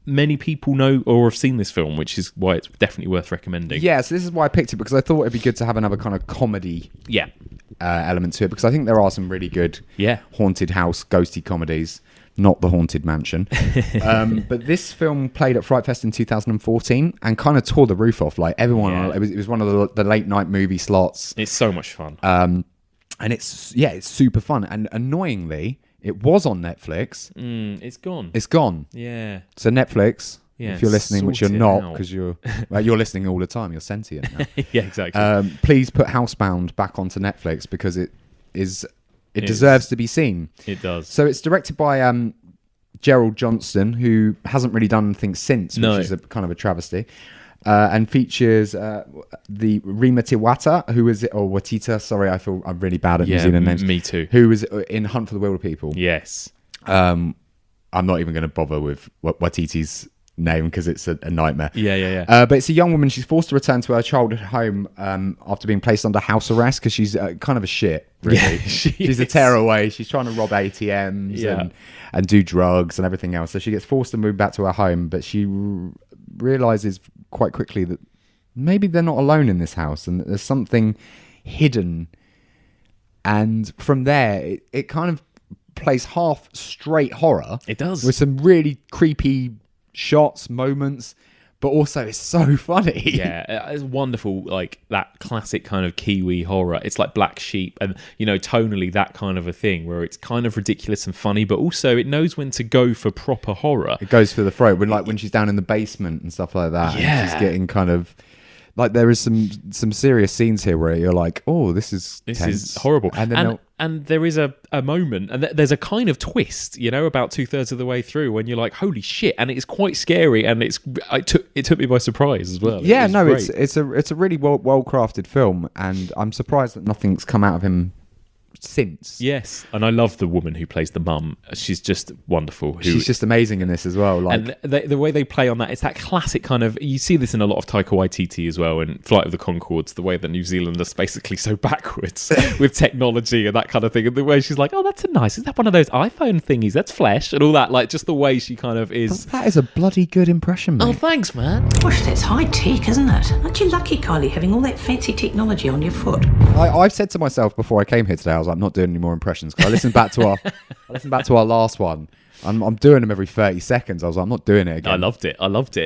many people know or have seen this film, which is why it's definitely worth recommending. Yeah, so this is why I picked it, because I thought it'd be good to have another kind of comedy element to it, because I think there are some really good haunted house, ghosty comedies, not The Haunted Mansion. But this film played at Fright Fest in 2014 and kind of tore the roof off. Like everyone, it was one of the late night movie slots. It's so much fun. And it's super fun. And annoyingly, It was on Netflix. It's gone. It's gone. Yeah. So Netflix, if you're listening, which you're not, because you're listening all the time, you're sentient now. Yeah, exactly. Please put Housebound back onto Netflix because it deserves to be seen. It does. So it's directed by Gerald Johnston, who hasn't really done anything since, which is a kind of a travesty. And features the Rima Tiwata, who is or Watita. Sorry, I feel I'm really bad at New Zealand names. Me too. Who was in Hunt for the Wilder People. Yes. I'm not even going to bother with Watiti's name because it's a nightmare. Yeah. But it's a young woman. She's forced to return to her childhood home after being placed under house arrest because she's kind of a shit. Really, yeah, she's a tearaway. She's trying to rob ATMs and do drugs and everything else. So she gets forced to move back to her home, but she realizes quite quickly that maybe they're not alone in this house and that there's something hidden. And from there, it kind of plays half straight horror. It does, with some really creepy shots, moments, but also it's so funny. Yeah, it's wonderful, like that classic kind of Kiwi horror. It's like Black Sheep and, tonally that kind of a thing where it's kind of ridiculous and funny, but also it knows when to go for proper horror. It goes for the throat when she's down in the basement and stuff like that. Yeah. And she's getting kind of... Like there is some serious scenes here where you're like, oh, this is horrible. And there is a moment, and there's a kind of twist, about 2/3 of the way through when you're like, holy shit, and it's quite scary, and it took me by surprise as well. Yeah, it's a really well crafted film, and I'm surprised that nothing's come out of him since. Yes, and I love the woman who plays the mum. She's just wonderful. She's just amazing in this as well. And the way they play on that, it's that classic kind of, you see this in a lot of Taika Waititi as well, in Flight of the Conchords, the way that New Zealanders basically so backwards with technology and that kind of thing, and the way she's like, oh, that's is that one of those iPhone thingies, that's flesh, and all that, like just the way she kind of is. But that is a bloody good impression, mate. Oh, thanks, man. Gosh, that's high tech, isn't it? Aren't you lucky, Kylie, having all that fancy technology on your foot? I've said to myself before I came here today, I was like, I'm not doing any more impressions, because I listened back to our last one. I'm doing them every 30 seconds. I was like, I'm not doing it again. I loved it.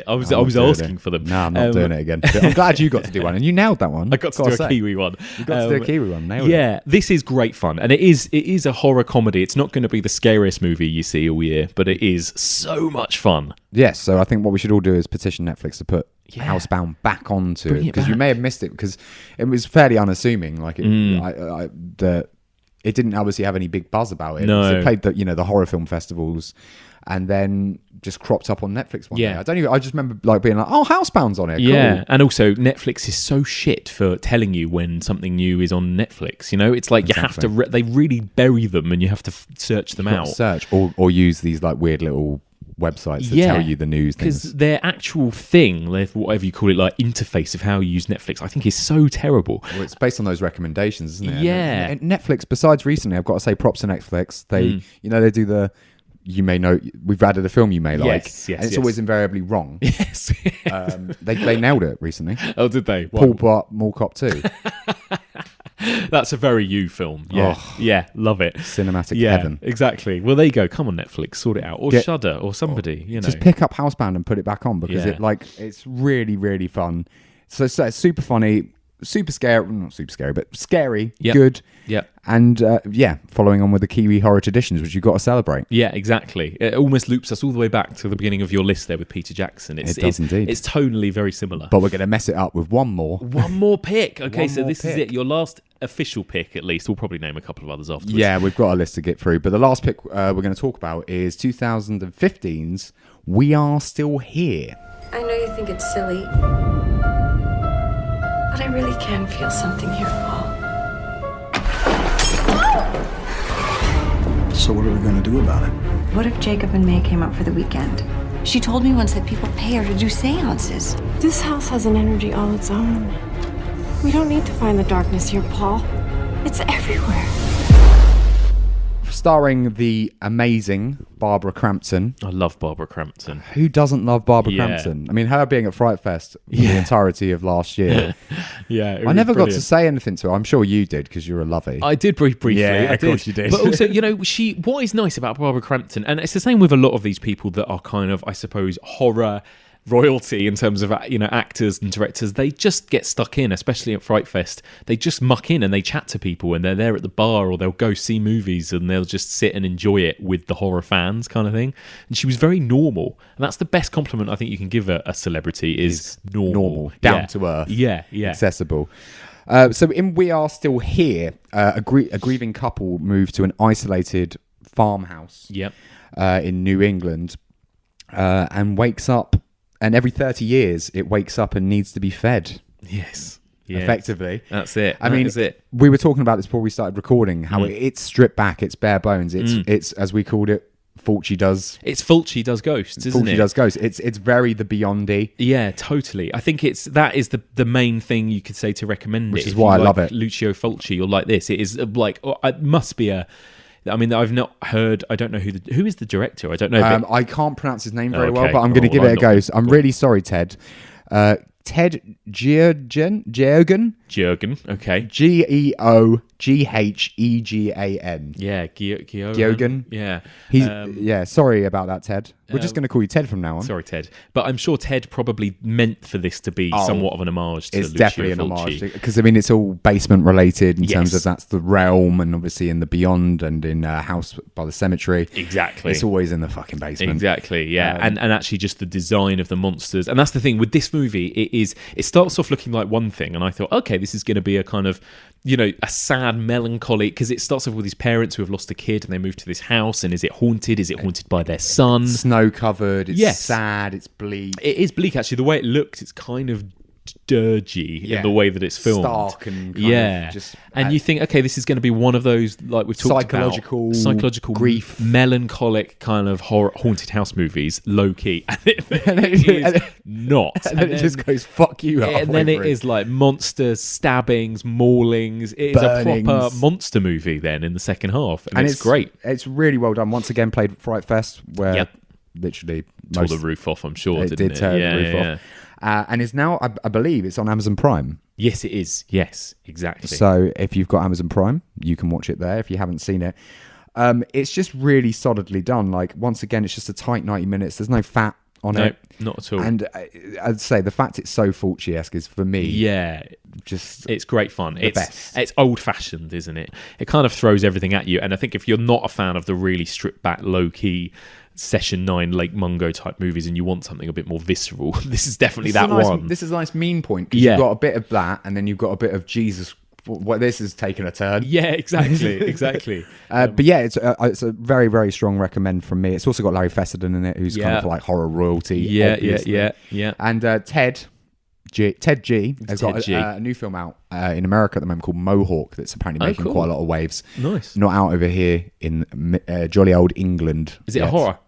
I was asking for them. No, I'm not doing it again. I'm glad you got to do one, and you nailed that one. I got to do a Kiwi one. You got to do a Kiwi one. Nailed it. Yeah, this is great fun, and it is a horror comedy. It's not going to be the scariest movie you see all year, but it is so much fun. Yes, so I think what we should all do is petition Netflix to put Housebound back onto it, because you may have missed it because it was fairly unassuming. Like it didn't obviously have any big buzz about it. No. So it played the horror film festivals, and then just cropped up on Netflix one day. I just remember being like, oh, Housebound's on it. Cool. Yeah, and also Netflix is so shit for telling you when something new is on Netflix. It's like you have to they really bury them, and you have to search them out. Search or use these like weird little websites that tell you the news things. Because their actual thing, whatever you call it, like interface of how you use Netflix, I think is so terrible. Well, it's based on those recommendations, isn't it? Yeah. And Netflix, besides recently, I've got to say props to Netflix. They, they do the, you may know, we've added a film you may like. Yes, and it's always invariably wrong. Yes. They nailed it recently. Oh, did they? Paul Blart Mall Cop 2. That's a very you film. Yeah, yeah, love it. Cinematic heaven. Exactly. Well, there you go. Come on, Netflix, sort it out, or Shudder, or somebody. Just pick up Housebound and put it back on, because it's really, really fun. So it's super funny, super scary, not super scary, but scary, good. Yeah. And following on with the Kiwi horror traditions, which you've got to celebrate. Yeah, exactly. It almost loops us all the way back to the beginning of your list there with Peter Jackson. It does indeed. It's tonally very similar. But we're going to mess it up with one more. One more pick. Okay, so this is it. Your last official pick, at least. We'll probably name a couple of others afterwards. Yeah, we've got a list to get through. But the last pick we're going to talk about is 2015's We Are Still Here. I know you think it's silly, but I really can feel something here, Paul. So what are we going to do about it? What if Jacob and May came up for the weekend? She told me once that people pay her to do seances. This house has an energy all its own. We don't need to find the darkness here, Paul. It's everywhere. Starring the amazing Barbara Crampton. I love Barbara Crampton. Who doesn't love Barbara Crampton? I mean, her being at Fright Fest for the entirety of last year. I never got to say anything to her. I'm sure you did, because you're a lovey. I did briefly. Yeah, of course you did. But also, what is nice about Barbara Crampton, and it's the same with a lot of these people that are kind of, I suppose, horror royalty in terms of, actors and directors, they just get stuck in, especially at Fright Fest. They just muck in and they chat to people, and they're there at the bar, or they'll go see movies and they'll just sit and enjoy it with the horror fans kind of thing. And she was very normal. And that's the best compliment I think you can give a celebrity is normal. Down to earth. Yeah. Accessible. So in We Are Still Here, a grieving couple moved to an isolated farmhouse in New England and wakes up, and every 30 years it wakes up and needs to be fed. Yes. Yeah. Effectively. That's it. I mean, we were talking about this before we started recording, how it's stripped back, it's bare bones. It's as we called it, Fulci does. It's Fulci does ghosts, isn't it? Fulci does ghosts. It's very the Beyondy. Yeah, totally. I think that is the main thing you could say to recommend Which is why I love it. Lucio Fulci or like this. It is like, it must be I've not heard. I don't know who is the director. I don't know. I can't pronounce his name very well, but I'm going to give it a go. So I'm really sorry, Ted. Ted Geoghegan. Okay. Geoghegan. Yeah, Geoghegan. Yeah. He's sorry about that, Ted. We're just going to call you Ted from now on. Sorry, Ted. But I'm sure Ted probably meant for this to be somewhat of an homage to It's Lucio definitely an Fulci. homage. Because, it's all basement related in terms of that's the realm, and obviously in the Beyond and in House by the Cemetery. Exactly. It's always in the fucking basement. Exactly, yeah. And actually just the design of the monsters. And that's the thing with this movie, it starts off looking like one thing, and I thought, okay, this is going to be a kind of, a sad, melancholic, because it starts off with these parents who have lost a kid and they move to this house, and is it haunted? Is it haunted by their son? Snow covered, it's sad, it's bleak. It is bleak, actually. The way it looks, it's kind of dirgy in the way that it's filmed. Stark and kind of just... And you think, okay, this is going to be one of those, like we've talked about, psychological grief, melancholic kind of horror, haunted house movies, low key, and it is not. And then it just goes fuck you. And then it is like monsters, stabbings, maulings. It is a proper monster movie. Then in the second half, and it's great. It's really well done. Once again, played Fright Fest, where literally tore the roof off. I'm sure it did tear the roof off. And is now, I believe, it's on Amazon Prime. Yes, it is. Yes, exactly. So if you've got Amazon Prime, you can watch it there if you haven't seen it. It's just really solidly done. Like, once again, it's just a tight 90 minutes. There's no fat on it. Not at all. And I'd say the fact it's so Fulci-esque is, for me... Yeah. Just... It's great fun. Best. It's old-fashioned, isn't it? It kind of throws everything at you. And I think if you're not a fan of the really stripped-back, low-key... Session 9 Lake Mungo type movies and you want something a bit more visceral, this is definitely one. This is a nice mean point, because you've got a bit of that and then you've got a bit of Jesus, this is taking a turn. Yeah, exactly. But yeah, it's a very, very strong recommend from me. It's also got Larry Fessenden in it, who's kind of like horror royalty. Yeah. And Ted G has got a new film out in America at the moment called Mohawk that's apparently making quite a lot of waves. Nice. Not out over here in jolly old England. Is it a horror?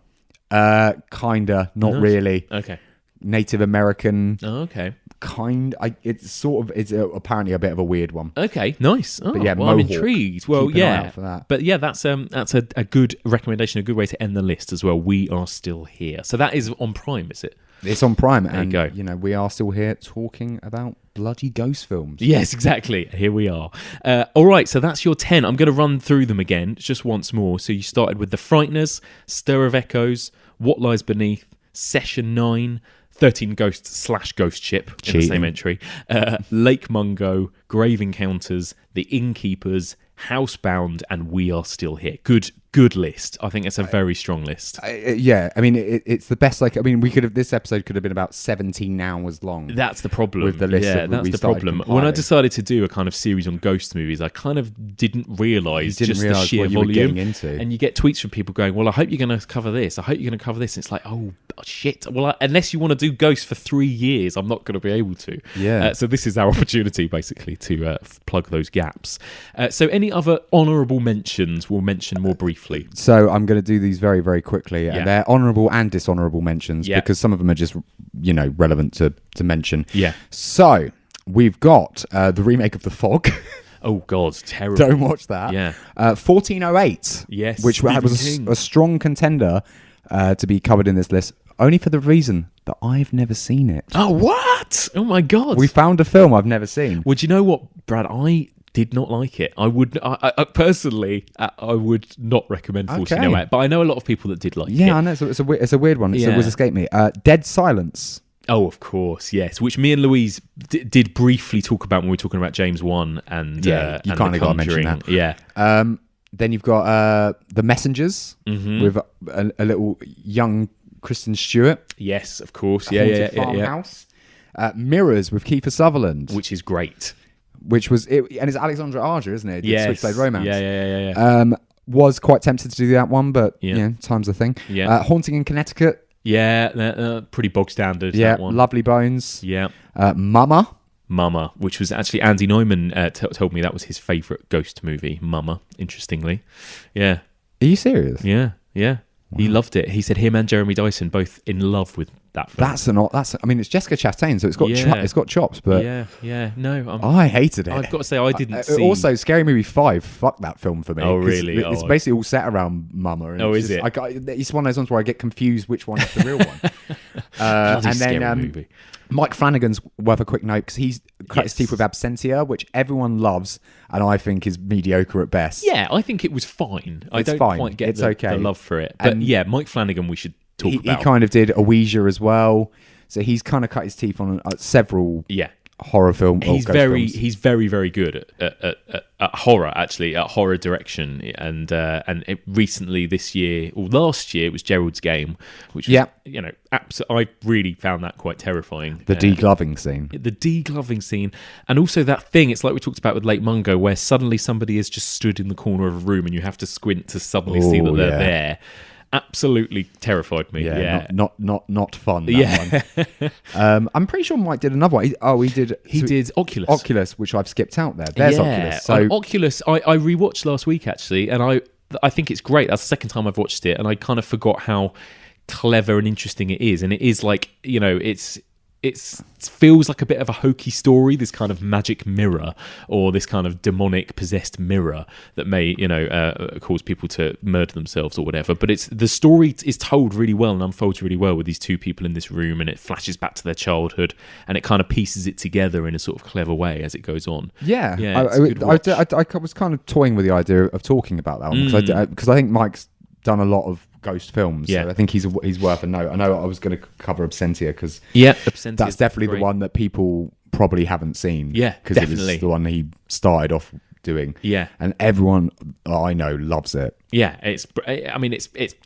Kinda, not really. Okay. Native American. Oh, okay. It's apparently a bit of a weird one. Okay, nice. Oh, but yeah, well, I'm intrigued. Well, Keep an eye out for that. But yeah, that's a good recommendation, a good way to end the list as well. We Are Still Here. So that is on Prime, is it? It's on Prime, there you go. We are still here talking about bloody ghost films. Yes, exactly. Here we are. All right, so that's your 10. I'm going to run through them again, just once more. So you started with The Frighteners, Stir of Echoes, What Lies Beneath, Session 9, 13 Ghosts / Ghost Ship in the same entry, Lake Mungo, Grave Encounters, The Innkeepers, Housebound, and We Are Still Here. Good list. I think it's a very strong list. Yeah, I mean, it's the best. This episode could have been about 17 hours long. That's the problem with the list. Yeah, that's the problem. Compiling. When I decided to do a kind of series on ghost movies, I kind of didn't realise the sheer volume. What you were getting into. And you get tweets from people going, "Well, I hope you're going to cover this. I hope you're going to cover this." And it's like, oh shit. Well, unless you want to do ghosts for 3 years, I'm not going to be able to. Yeah. So this is our opportunity, basically, to plug those gaps. So any other honourable mentions? We'll mention more briefly. So I'm going to do these very, very quickly. And they're honourable and dishonourable mentions because some of them are just, relevant to mention. Yeah. So we've got the remake of The Fog. Oh, God, terrible. Don't watch that. Yeah. 1408. Yes. Which was a strong contender to be covered in this list, only for the reason that I've never seen it. Oh, what? Oh, my God. We found a film I've never seen. Well, do you know what, Brad? I did not like it. I would personally, I would not recommend 1408, but I know a lot of people that did like it. Yeah, I know. It's a weird one. It was escaped me. Dead Silence. Oh, of course, yes. Which me and Louise did briefly talk about when we were talking about James Wan and you kind of got to mention that. Yeah. Then you've got The Messengers with a little young Kristen Stewart. Yes, of course. Yeah. Farmhouse. Mirrors with Kiefer Sutherland, which is great. Which was it, and it's Alexandra Arger, isn't it? Yes. Switchblade Romance. Yeah. Was quite tempted to do that one, but time's a thing. Yeah. Haunting in Connecticut. Yeah, pretty bog standard. Yeah, that one. Lovely Bones. Yeah. Mama, which was actually Andy Neumann told me that was his favourite ghost movie, Mama, interestingly. Yeah. Are you serious? Yeah. Wow. He loved it. He said him and Jeremy Dyson both in love with that film. I mean, it's Jessica Chastain, so it's got chops, but no, I hated it. I've got to say, I didn't see. Also, Scary Movie 5, fuck that film for me. Oh, really? It's basically all set around Mama. And is it? It's one of those ones where I get confused which one is the real one. Bloody and scary then movie. Mike Flanagan's worth a quick note because he's cut his teeth with Absentia, which everyone loves, and I think is mediocre at best. Yeah, I think it was fine. I don't quite get the love for it. But Mike Flanagan, we should talk about. He kind of did a Ouija as well, so he's kind of cut his teeth on several horror film. He's very, very good at horror, actually, at horror direction. And recently this year, or last year, it was Gerald's Game, which was, I really found that quite terrifying. The degloving scene. The degloving scene. And also that thing, it's like we talked about with Lake Mungo, where suddenly somebody has just stood in the corner of a room and you have to squint to suddenly see that they're there. Absolutely terrified me. Not fun. That one. I'm pretty sure Mike did another one. He did Oculus. Oculus, which I've skipped out there. There's Oculus. So Oculus, I rewatched last week actually, and I think it's great. That's the second time I've watched it, and I kind of forgot how clever and interesting it is. And it is like, it feels like a bit of a hokey story, this kind of magic mirror or this kind of demonic possessed mirror that may, cause people to murder themselves or whatever. But the story is told really well and unfolds really well with these two people in this room, and it flashes back to their childhood and it kind of pieces it together in a sort of clever way as it goes on. Yeah. I was kind of toying with the idea of talking about that one because I think Mike's done a lot of ghost films. So I think he's worth a note. I know I was going to cover Absentia because that's definitely the one that people probably haven't seen. Yeah, because it was the one he started off doing. Yeah, and everyone I know loves it. Yeah, it's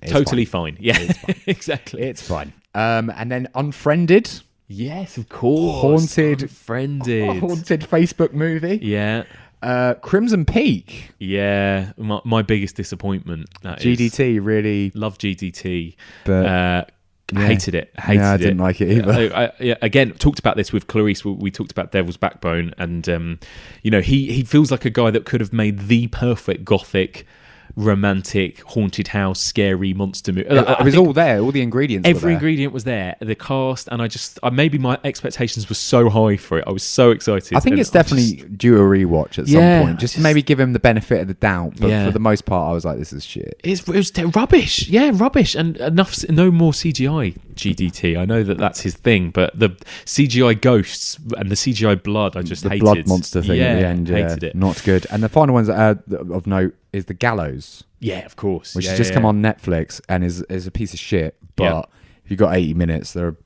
totally fine. Yeah, it's fine. Exactly, it's fine. And then Unfriended. Yes, of course. Haunted Facebook movie. Yeah. Crimson Peak. Yeah, my biggest disappointment. GDT, really love GDT, but hated it. I didn't like it either. Again, talked about this with Clarice. We talked about Devil's Backbone, and he feels like a guy that could have made the perfect gothic, romantic, haunted house, scary monster movie. It was all there. All the ingredients. Every ingredient was there. The cast, and maybe my expectations were so high for it. I was so excited. I think it's definitely due a rewatch at some point. Just maybe give him the benefit of the doubt. But for the most part, I was like, this is shit. It was rubbish. Yeah, rubbish. And no more CGI. GDT. I know that's his thing, but the CGI ghosts and the CGI blood, I just hated. The blood monster thing at the end. Hated it. Not good. And the final ones of note is The Gallows. Yeah, of course. Which has just come on Netflix and is a piece of shit. But if you've got 80 minutes, there are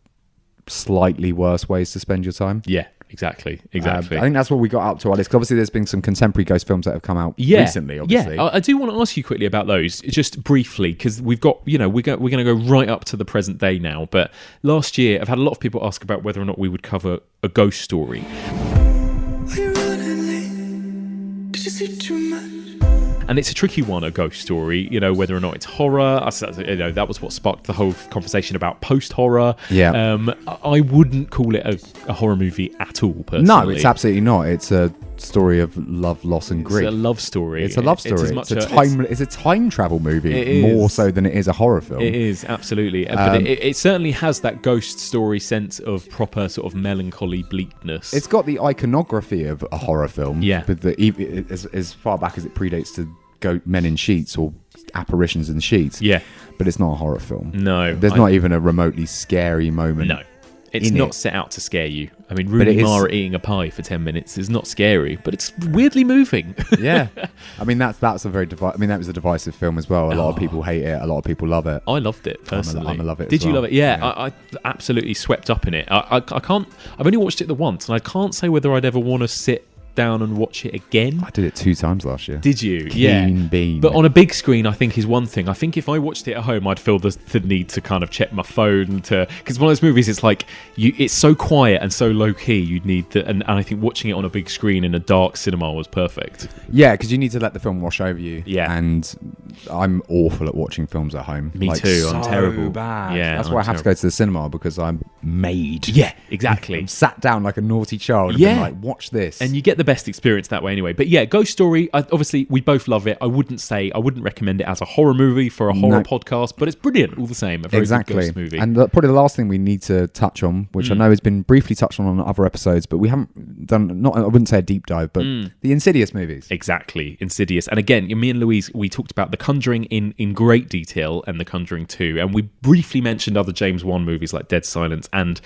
slightly worse ways to spend your time. Yeah, exactly. I think that's what we got up to, Alice. Obviously, there's been some contemporary ghost films that have come out recently, obviously. Yeah, I do want to ask you quickly about those, just briefly, because we've got, we're going to go right up to the present day now. But last year, I've had a lot of people ask about whether or not we would cover a ghost story. Are you running late? Did you see too much? And it's a tricky one, a ghost story, whether or not it's horror. That was what sparked the whole conversation about post-horror. Yeah. I wouldn't call it a horror movie at all, personally. No, it's absolutely not. It's a story of love, loss and grief. It's a love story. It's a time travel movie, more so than it is a horror film. It is, absolutely. But it certainly has that ghost story sense of proper sort of melancholy bleakness. It's got the iconography of a horror film. Yeah. But as far back as it predates to men in sheets or apparitions in sheets. Yeah. But it's not a horror film. No. There's not even a remotely scary moment. No. It's not set out to scare you. I mean, Rooney Mara eating a pie for 10 minutes is not scary, but it's weirdly moving. Yeah. I mean, that was a divisive film as well. A lot of people hate it. A lot of people love it. I loved it, personally. I love it. Did you love it? Yeah. I absolutely swept up in it. I can't... I've only watched it the once, and I can't say whether I'd ever want to sit down and watch it again. I did it 2 times last year. Did you? Keen bean. But on a big screen, I think is one thing. I think if I watched it at home, I'd feel the need to kind of check my phone because one of those movies, it's like it's so quiet and so low key. You'd need to, and I think watching it on a big screen in a dark cinema was perfect. Yeah, because you need to let the film wash over you. Yeah, and I'm awful at watching films at home. Me too. I'm terrible. Bad. Yeah, that's why I have to go to the cinema because I'm made. Yeah, exactly. I'm sat down like a naughty child. And been like, watch this, and you get the best experience that way anyway. But yeah, Ghost Story, obviously we both love it. I wouldn't recommend it as a horror movie for a horror podcast, but it's brilliant all the same. A very good ghost movie. And probably the last thing we need to touch on, which I know has been briefly touched on other episodes, but we haven't done, I wouldn't say a deep dive, but the Insidious movies. Exactly, Insidious. And again, me and Louise, we talked about The Conjuring in great detail and The Conjuring 2, and we briefly mentioned other James Wan movies like Dead Silence and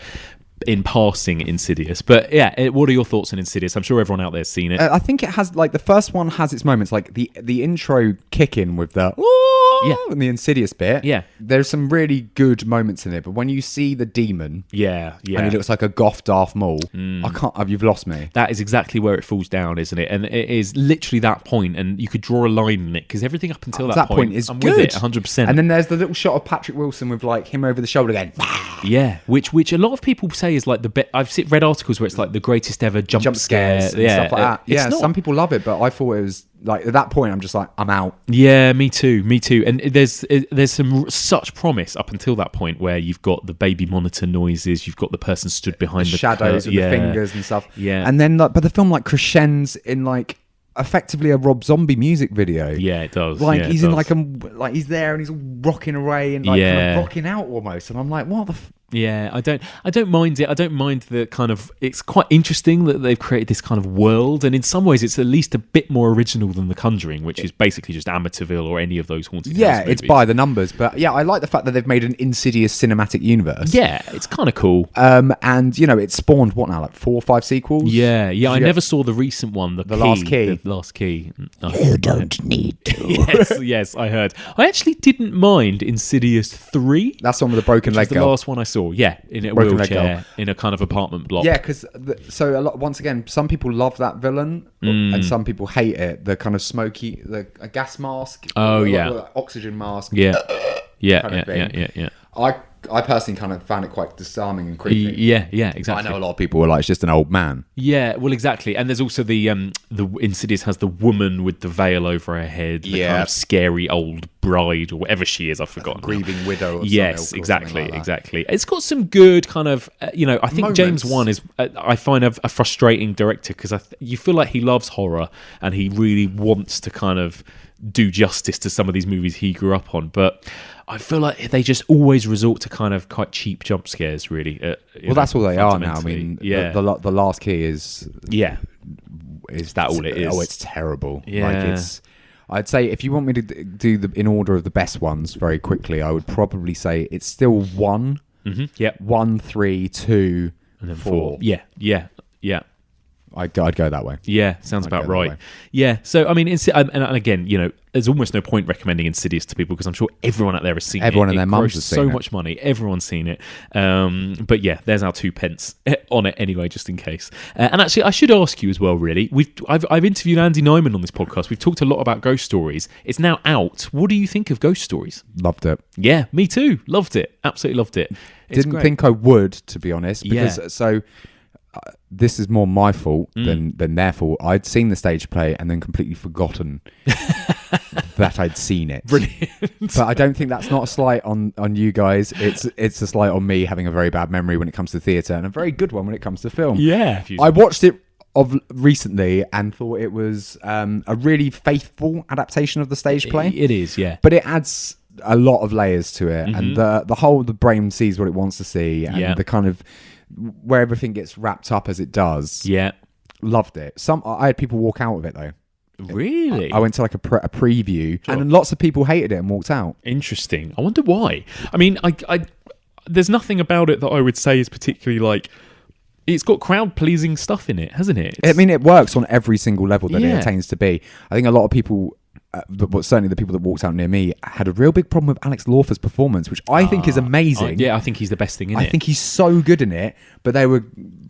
in passing Insidious. But yeah, what are your thoughts on Insidious? I'm sure everyone out there's seen it. I think it has, like, the first one has its moments, like the intro kick in with the and the Insidious bit. Yeah, there's some really good moments in it, but when you see the demon, and he looks like a goth Darth Maul, you've lost me. That is exactly where it falls down, isn't it? And it is literally that point, and you could draw a line in it because everything up until that point is I'm good. With it 100%. And then there's the little shot of Patrick Wilson with like him over the shoulder going, yeah, which a lot of people say is like I've read articles where it's like the greatest ever jump scares and stuff like that. Yeah, some people love it, but I thought it was like at that point I'm just like, I'm out. Yeah, me too. And there's some such promise up until that point where you've got the baby monitor noises, you've got the person stood behind the shadows with the fingers and stuff. Yeah, and then but the film like crescends in like effectively a Rob Zombie music video. Yeah, it does. Like he's in like he's there and he's all rocking away and like kind of rocking out almost, and I'm like, what the. Yeah, I don't mind it. I don't mind the kind of... It's quite interesting that they've created this kind of world, and in some ways it's at least a bit more original than The Conjuring, which is basically just Amityville or any of those haunted house movies. It's by the numbers, but yeah, I like the fact that they've made an Insidious cinematic universe. Yeah, it's kind of cool. And, you know, it's spawned, what now, like 4 or 5 sequels? Yeah, I never saw the recent one, The Last Key. The Last Key. You don't need to. Yes, I heard. I actually didn't mind Insidious 3. That's the one with the broken leg girl. The last one I saw. Yeah, in a wheelchair in a kind of apartment block. Yeah, because once again, some people love that villain and some people hate it. The kind of smoky, a gas mask. Oxygen mask. Yeah. I personally kind of found it quite disarming and creepy. Yeah, exactly. I know a lot of people were like, it's just an old man. Yeah, well, exactly. And there's also the Insidious has the woman with the veil over her head, the kind of scary old bride or whatever she is. I've forgotten. Grieving widow. Yes, exactly. It's got some good kind of, I think moments. James Wan is, I find a frustrating director because you feel like he loves horror and he really wants to kind of do justice to some of these movies he grew up on, but I feel like they just always resort to kind of quite cheap jump scares, really. That's all they are now. I mean, the Last Key is... Yeah. Is that all it is? Oh, it's terrible. Yeah. I'd say if you want me to do in order of the best ones very quickly, I would probably say it's still 1. Mm-hmm. Yeah. 1, 3, 2, and then 4. Yeah. I'd go that way. Yeah, sounds about right. Yeah, so I mean, and again, there's almost no point recommending Insidious to people because I'm sure everyone out there has seen it. Everyone and their mums has seen it. So much money, everyone's seen it. But yeah, there's our 2 pence on it anyway, just in case. And actually, I should ask you as well. Really, I've interviewed Andy Nyman on this podcast. We've talked a lot about Ghost Stories. It's now out. What do you think of Ghost Stories? Loved it. Yeah, me too. Loved it. Absolutely loved it. Didn't think I would, to be honest, because this is more my fault than their fault. I'd seen the stage play and then completely forgotten that I'd seen it. Brilliant. But I don't think that's not a slight on you guys. It's a slight on me having a very bad memory when it comes to theatre and a very good one when it comes to film. Yeah. I watched it recently and thought it was a really faithful adaptation of the stage play. It is, yeah. But it adds a lot of layers to it, and the brain sees what it wants to see, and the kind of where everything gets wrapped up as it does. Yeah, loved it. I had people walk out of it though. Really? I went to like a preview, and lots of people hated it and walked out. Interesting. I wonder why. I mean, there's nothing about it that I would say is particularly like. It's got crowd-pleasing stuff in it, hasn't it? I mean, it works on every single level that it attains to be. I think a lot of people, but certainly the people that walked out near me, had a real big problem with Alex Lawford's performance, which I think is amazing. I think he's the best thing in it. I think he's so good in it, but they were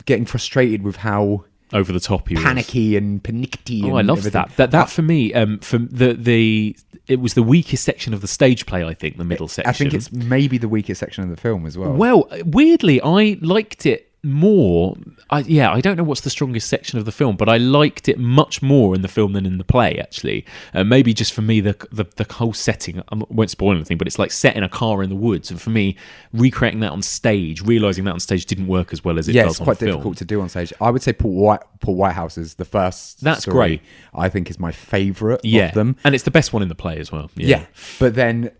getting frustrated with how over the top he was. Panicky and panicky. Oh, I loved that. That for me, from it was the weakest section of the stage play, I think, the middle section. I think it's maybe the weakest section of the film as well. Well, weirdly, I liked it more. I don't know what's the strongest section of the film, but I liked it much more in the film than in the play, actually. Maybe just for me, the whole setting, I won't spoil anything, but it's like set in a car in the woods, and for me, recreating that on stage, realising that on stage didn't work as well as it does on film. Yeah, it's quite difficult to do on stage. I would say Paul Whitehouse is the first That's story, great. I think is my favourite of them. And it's the best one in the play as well. Yeah. But then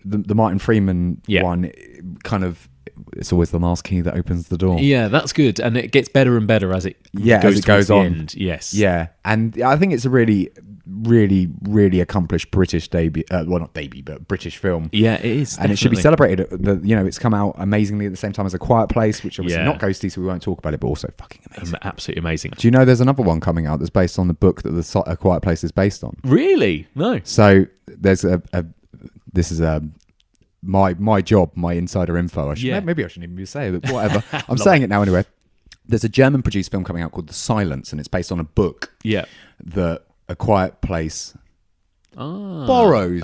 the Martin Freeman one kind of, it's always the last key that opens the door. Yeah, that's good, and it gets better and better as it goes on. End. Yes, yeah, and I think it's a really, really, really accomplished British debut. Well, not debut, but British film. Yeah, it is, and it should be celebrated. It's come out amazingly at the same time as A Quiet Place, which obviously not ghosty, so we won't talk about it, but also fucking amazing, absolutely amazing. Do you know there's another one coming out that's based on the book that A Quiet Place is based on? Really? No. So there's my job, my insider info. Maybe I shouldn't even be saying it, but whatever. I'm saying it now anyway. There's a German produced film coming out called The Silence, and it's based on a book that A Quiet Place borrows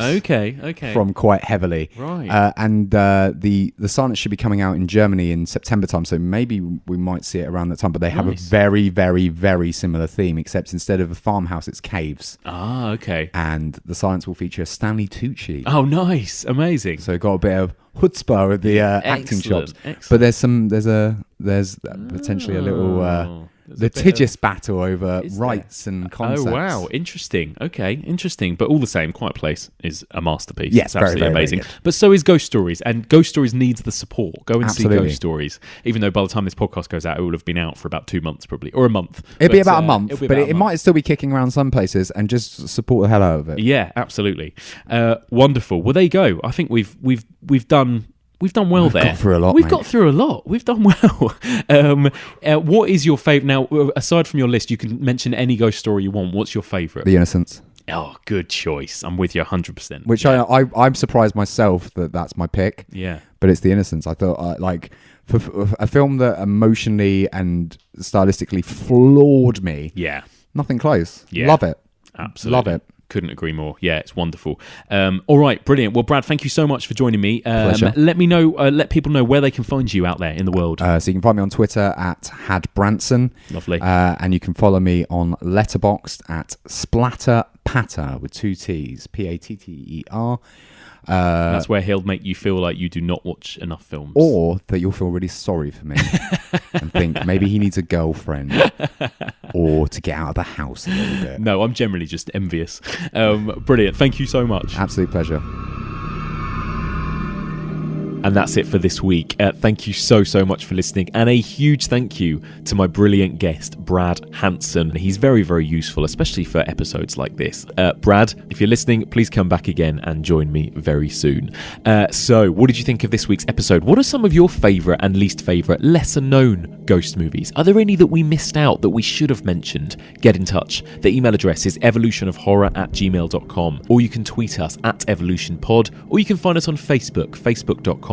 from quite heavily. Right. And the Silence should be coming out in Germany in September time, so maybe we might see it around that time. But they have a very, very, very similar theme, except instead of a farmhouse, it's caves. Ah, okay. And The Silence will feature Stanley Tucci. Oh, nice. Amazing. So got a bit of chutzpah with the acting chops. Excellent. But there's potentially a little litigious battle over rights and concepts. Oh, wow. Interesting. Okay, interesting. But all the same, Quiet Place is a masterpiece. Yes, it's absolutely very, very, amazing. very good. But so is Ghost Stories, and Ghost Stories needs the support. Go and see Ghost Stories. Even though by the time this podcast goes out, it will have been out for about 2 months probably, or a month. It'll be about a month, but it might still be kicking around some places, and just support the hell out of it. Yeah, absolutely. Wonderful. Well, there you go. I think we've done well there. We've got through a lot. We've done well. What is your favourite? Now, aside from your list, you can mention any ghost story you want. What's your favourite? The Innocents. Oh, good choice. I'm with you 100%. Which I'm surprised myself that that's my pick. Yeah. But it's The Innocents. I thought, for a film that emotionally and stylistically floored me. Yeah. Nothing close. Yeah. Love it. Absolutely. Love it. Couldn't agree more. Yeah, it's wonderful. All right, brilliant. Well, Brad, thank you so much for joining me. Pleasure. Let people know where they can find you out there in the world. So you can find me on Twitter at Hadbranson. Lovely. And you can follow me on Letterboxd at Splatterpatter with 2 T's, Patter. That's where he'll make you feel like you do not watch enough films. Or that you'll feel really sorry for me and think maybe he needs a girlfriend or to get out of the house a little bit. No, I'm generally just envious. Brilliant. Thank you so much. Absolute pleasure. And that's it for this week. Thank you so much for listening. And a huge thank you to my brilliant guest, Brad Hanson. He's very, very useful, especially for episodes like this. Brad, if you're listening, please come back again and join me very soon. So, what did you think of this week's episode? What are some of your favourite and least favourite, lesser-known ghost movies? Are there any that we missed out that we should have mentioned? Get in touch. The email address is evolutionofhorror@gmail.com, or you can tweet us at evolutionpod, or you can find us on Facebook, facebook.com/evolutionofhorror.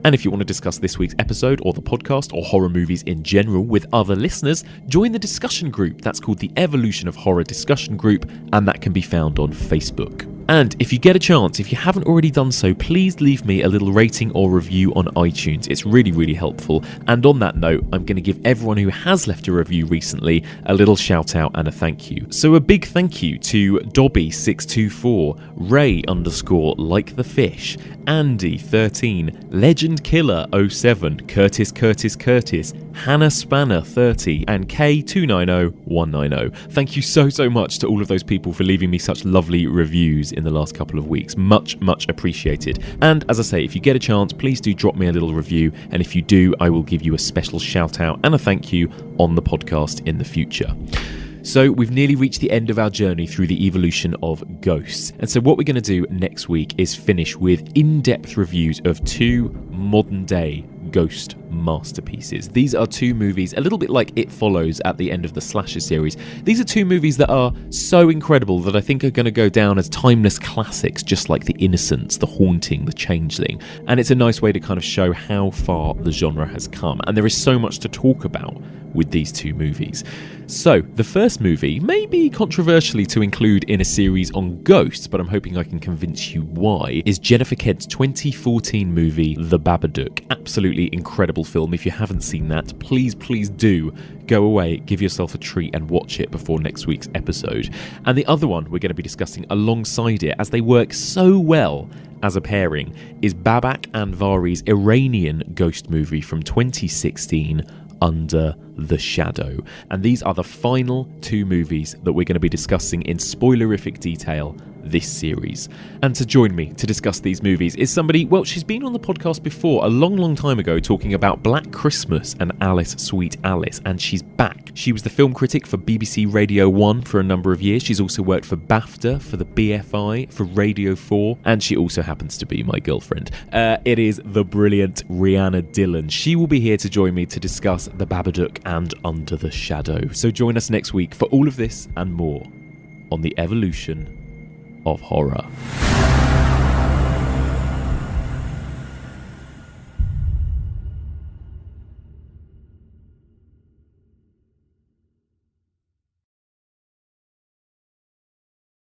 And if you want to discuss this week's episode or the podcast or horror movies in general with other listeners, join the discussion group. That's called the Evolution of Horror Discussion Group, and that can be found on Facebook. And if you get a chance, if you haven't already done so, please leave me a little rating or review on iTunes. It's really, really helpful. And on that note, I'm going to give everyone who has left a review recently a little shout out and a thank you. So a big thank you to Dobby624, Ray_like_the_fish, Andy13, Legend Killer 07, Curtis, Hannah Spanner 30, and K290190. Thank you so much to all of those people for leaving me such lovely reviews in the last couple of weeks. Much appreciated. And as I say, if you get a chance, please do drop me a little review, and if you do, I will give you a special shout out and a thank you on the podcast in the future. So we've nearly reached the end of our journey through the evolution of ghosts. And so what we're going to do next week is finish with in-depth reviews of 2 modern-day ghost masterpieces. These are 2 movies, a little bit like It Follows at the end of the slasher series. These are 2 movies that are so incredible that I think are going to go down as timeless classics, just like The Innocents, The Haunting, The Changeling. And it's a nice way to kind of show how far the genre has come. And there is so much to talk about with these 2 movies. So, the first movie may be controversially to include in a series on ghosts, but I'm hoping I can convince you why, is Jennifer Kent's 2014 movie, The Babadook. Absolutely incredible film. If you haven't seen that, please do go away, give yourself a treat and watch it before next week's episode. And the other one we're going to be discussing alongside it, as they work so well as a pairing, is Babak Anvari's Iranian ghost movie from 2016, Under the Shadow. And these are the final 2 movies that we're going to be discussing in spoilerific detail this series. And to join me to discuss these movies is somebody, well, she's been on the podcast before a long time ago talking about Black Christmas and Alice Sweet Alice, and she's back. She was the film critic for BBC Radio 1 for a number of years. She's also worked for BAFTA, for the BFI, for Radio 4, and she also happens to be my girlfriend. It is the brilliant Rhianna Dillon. She will be here to join me to discuss The Babadook and Under the Shadow. So join us next week for all of this and more on the evolution of horror.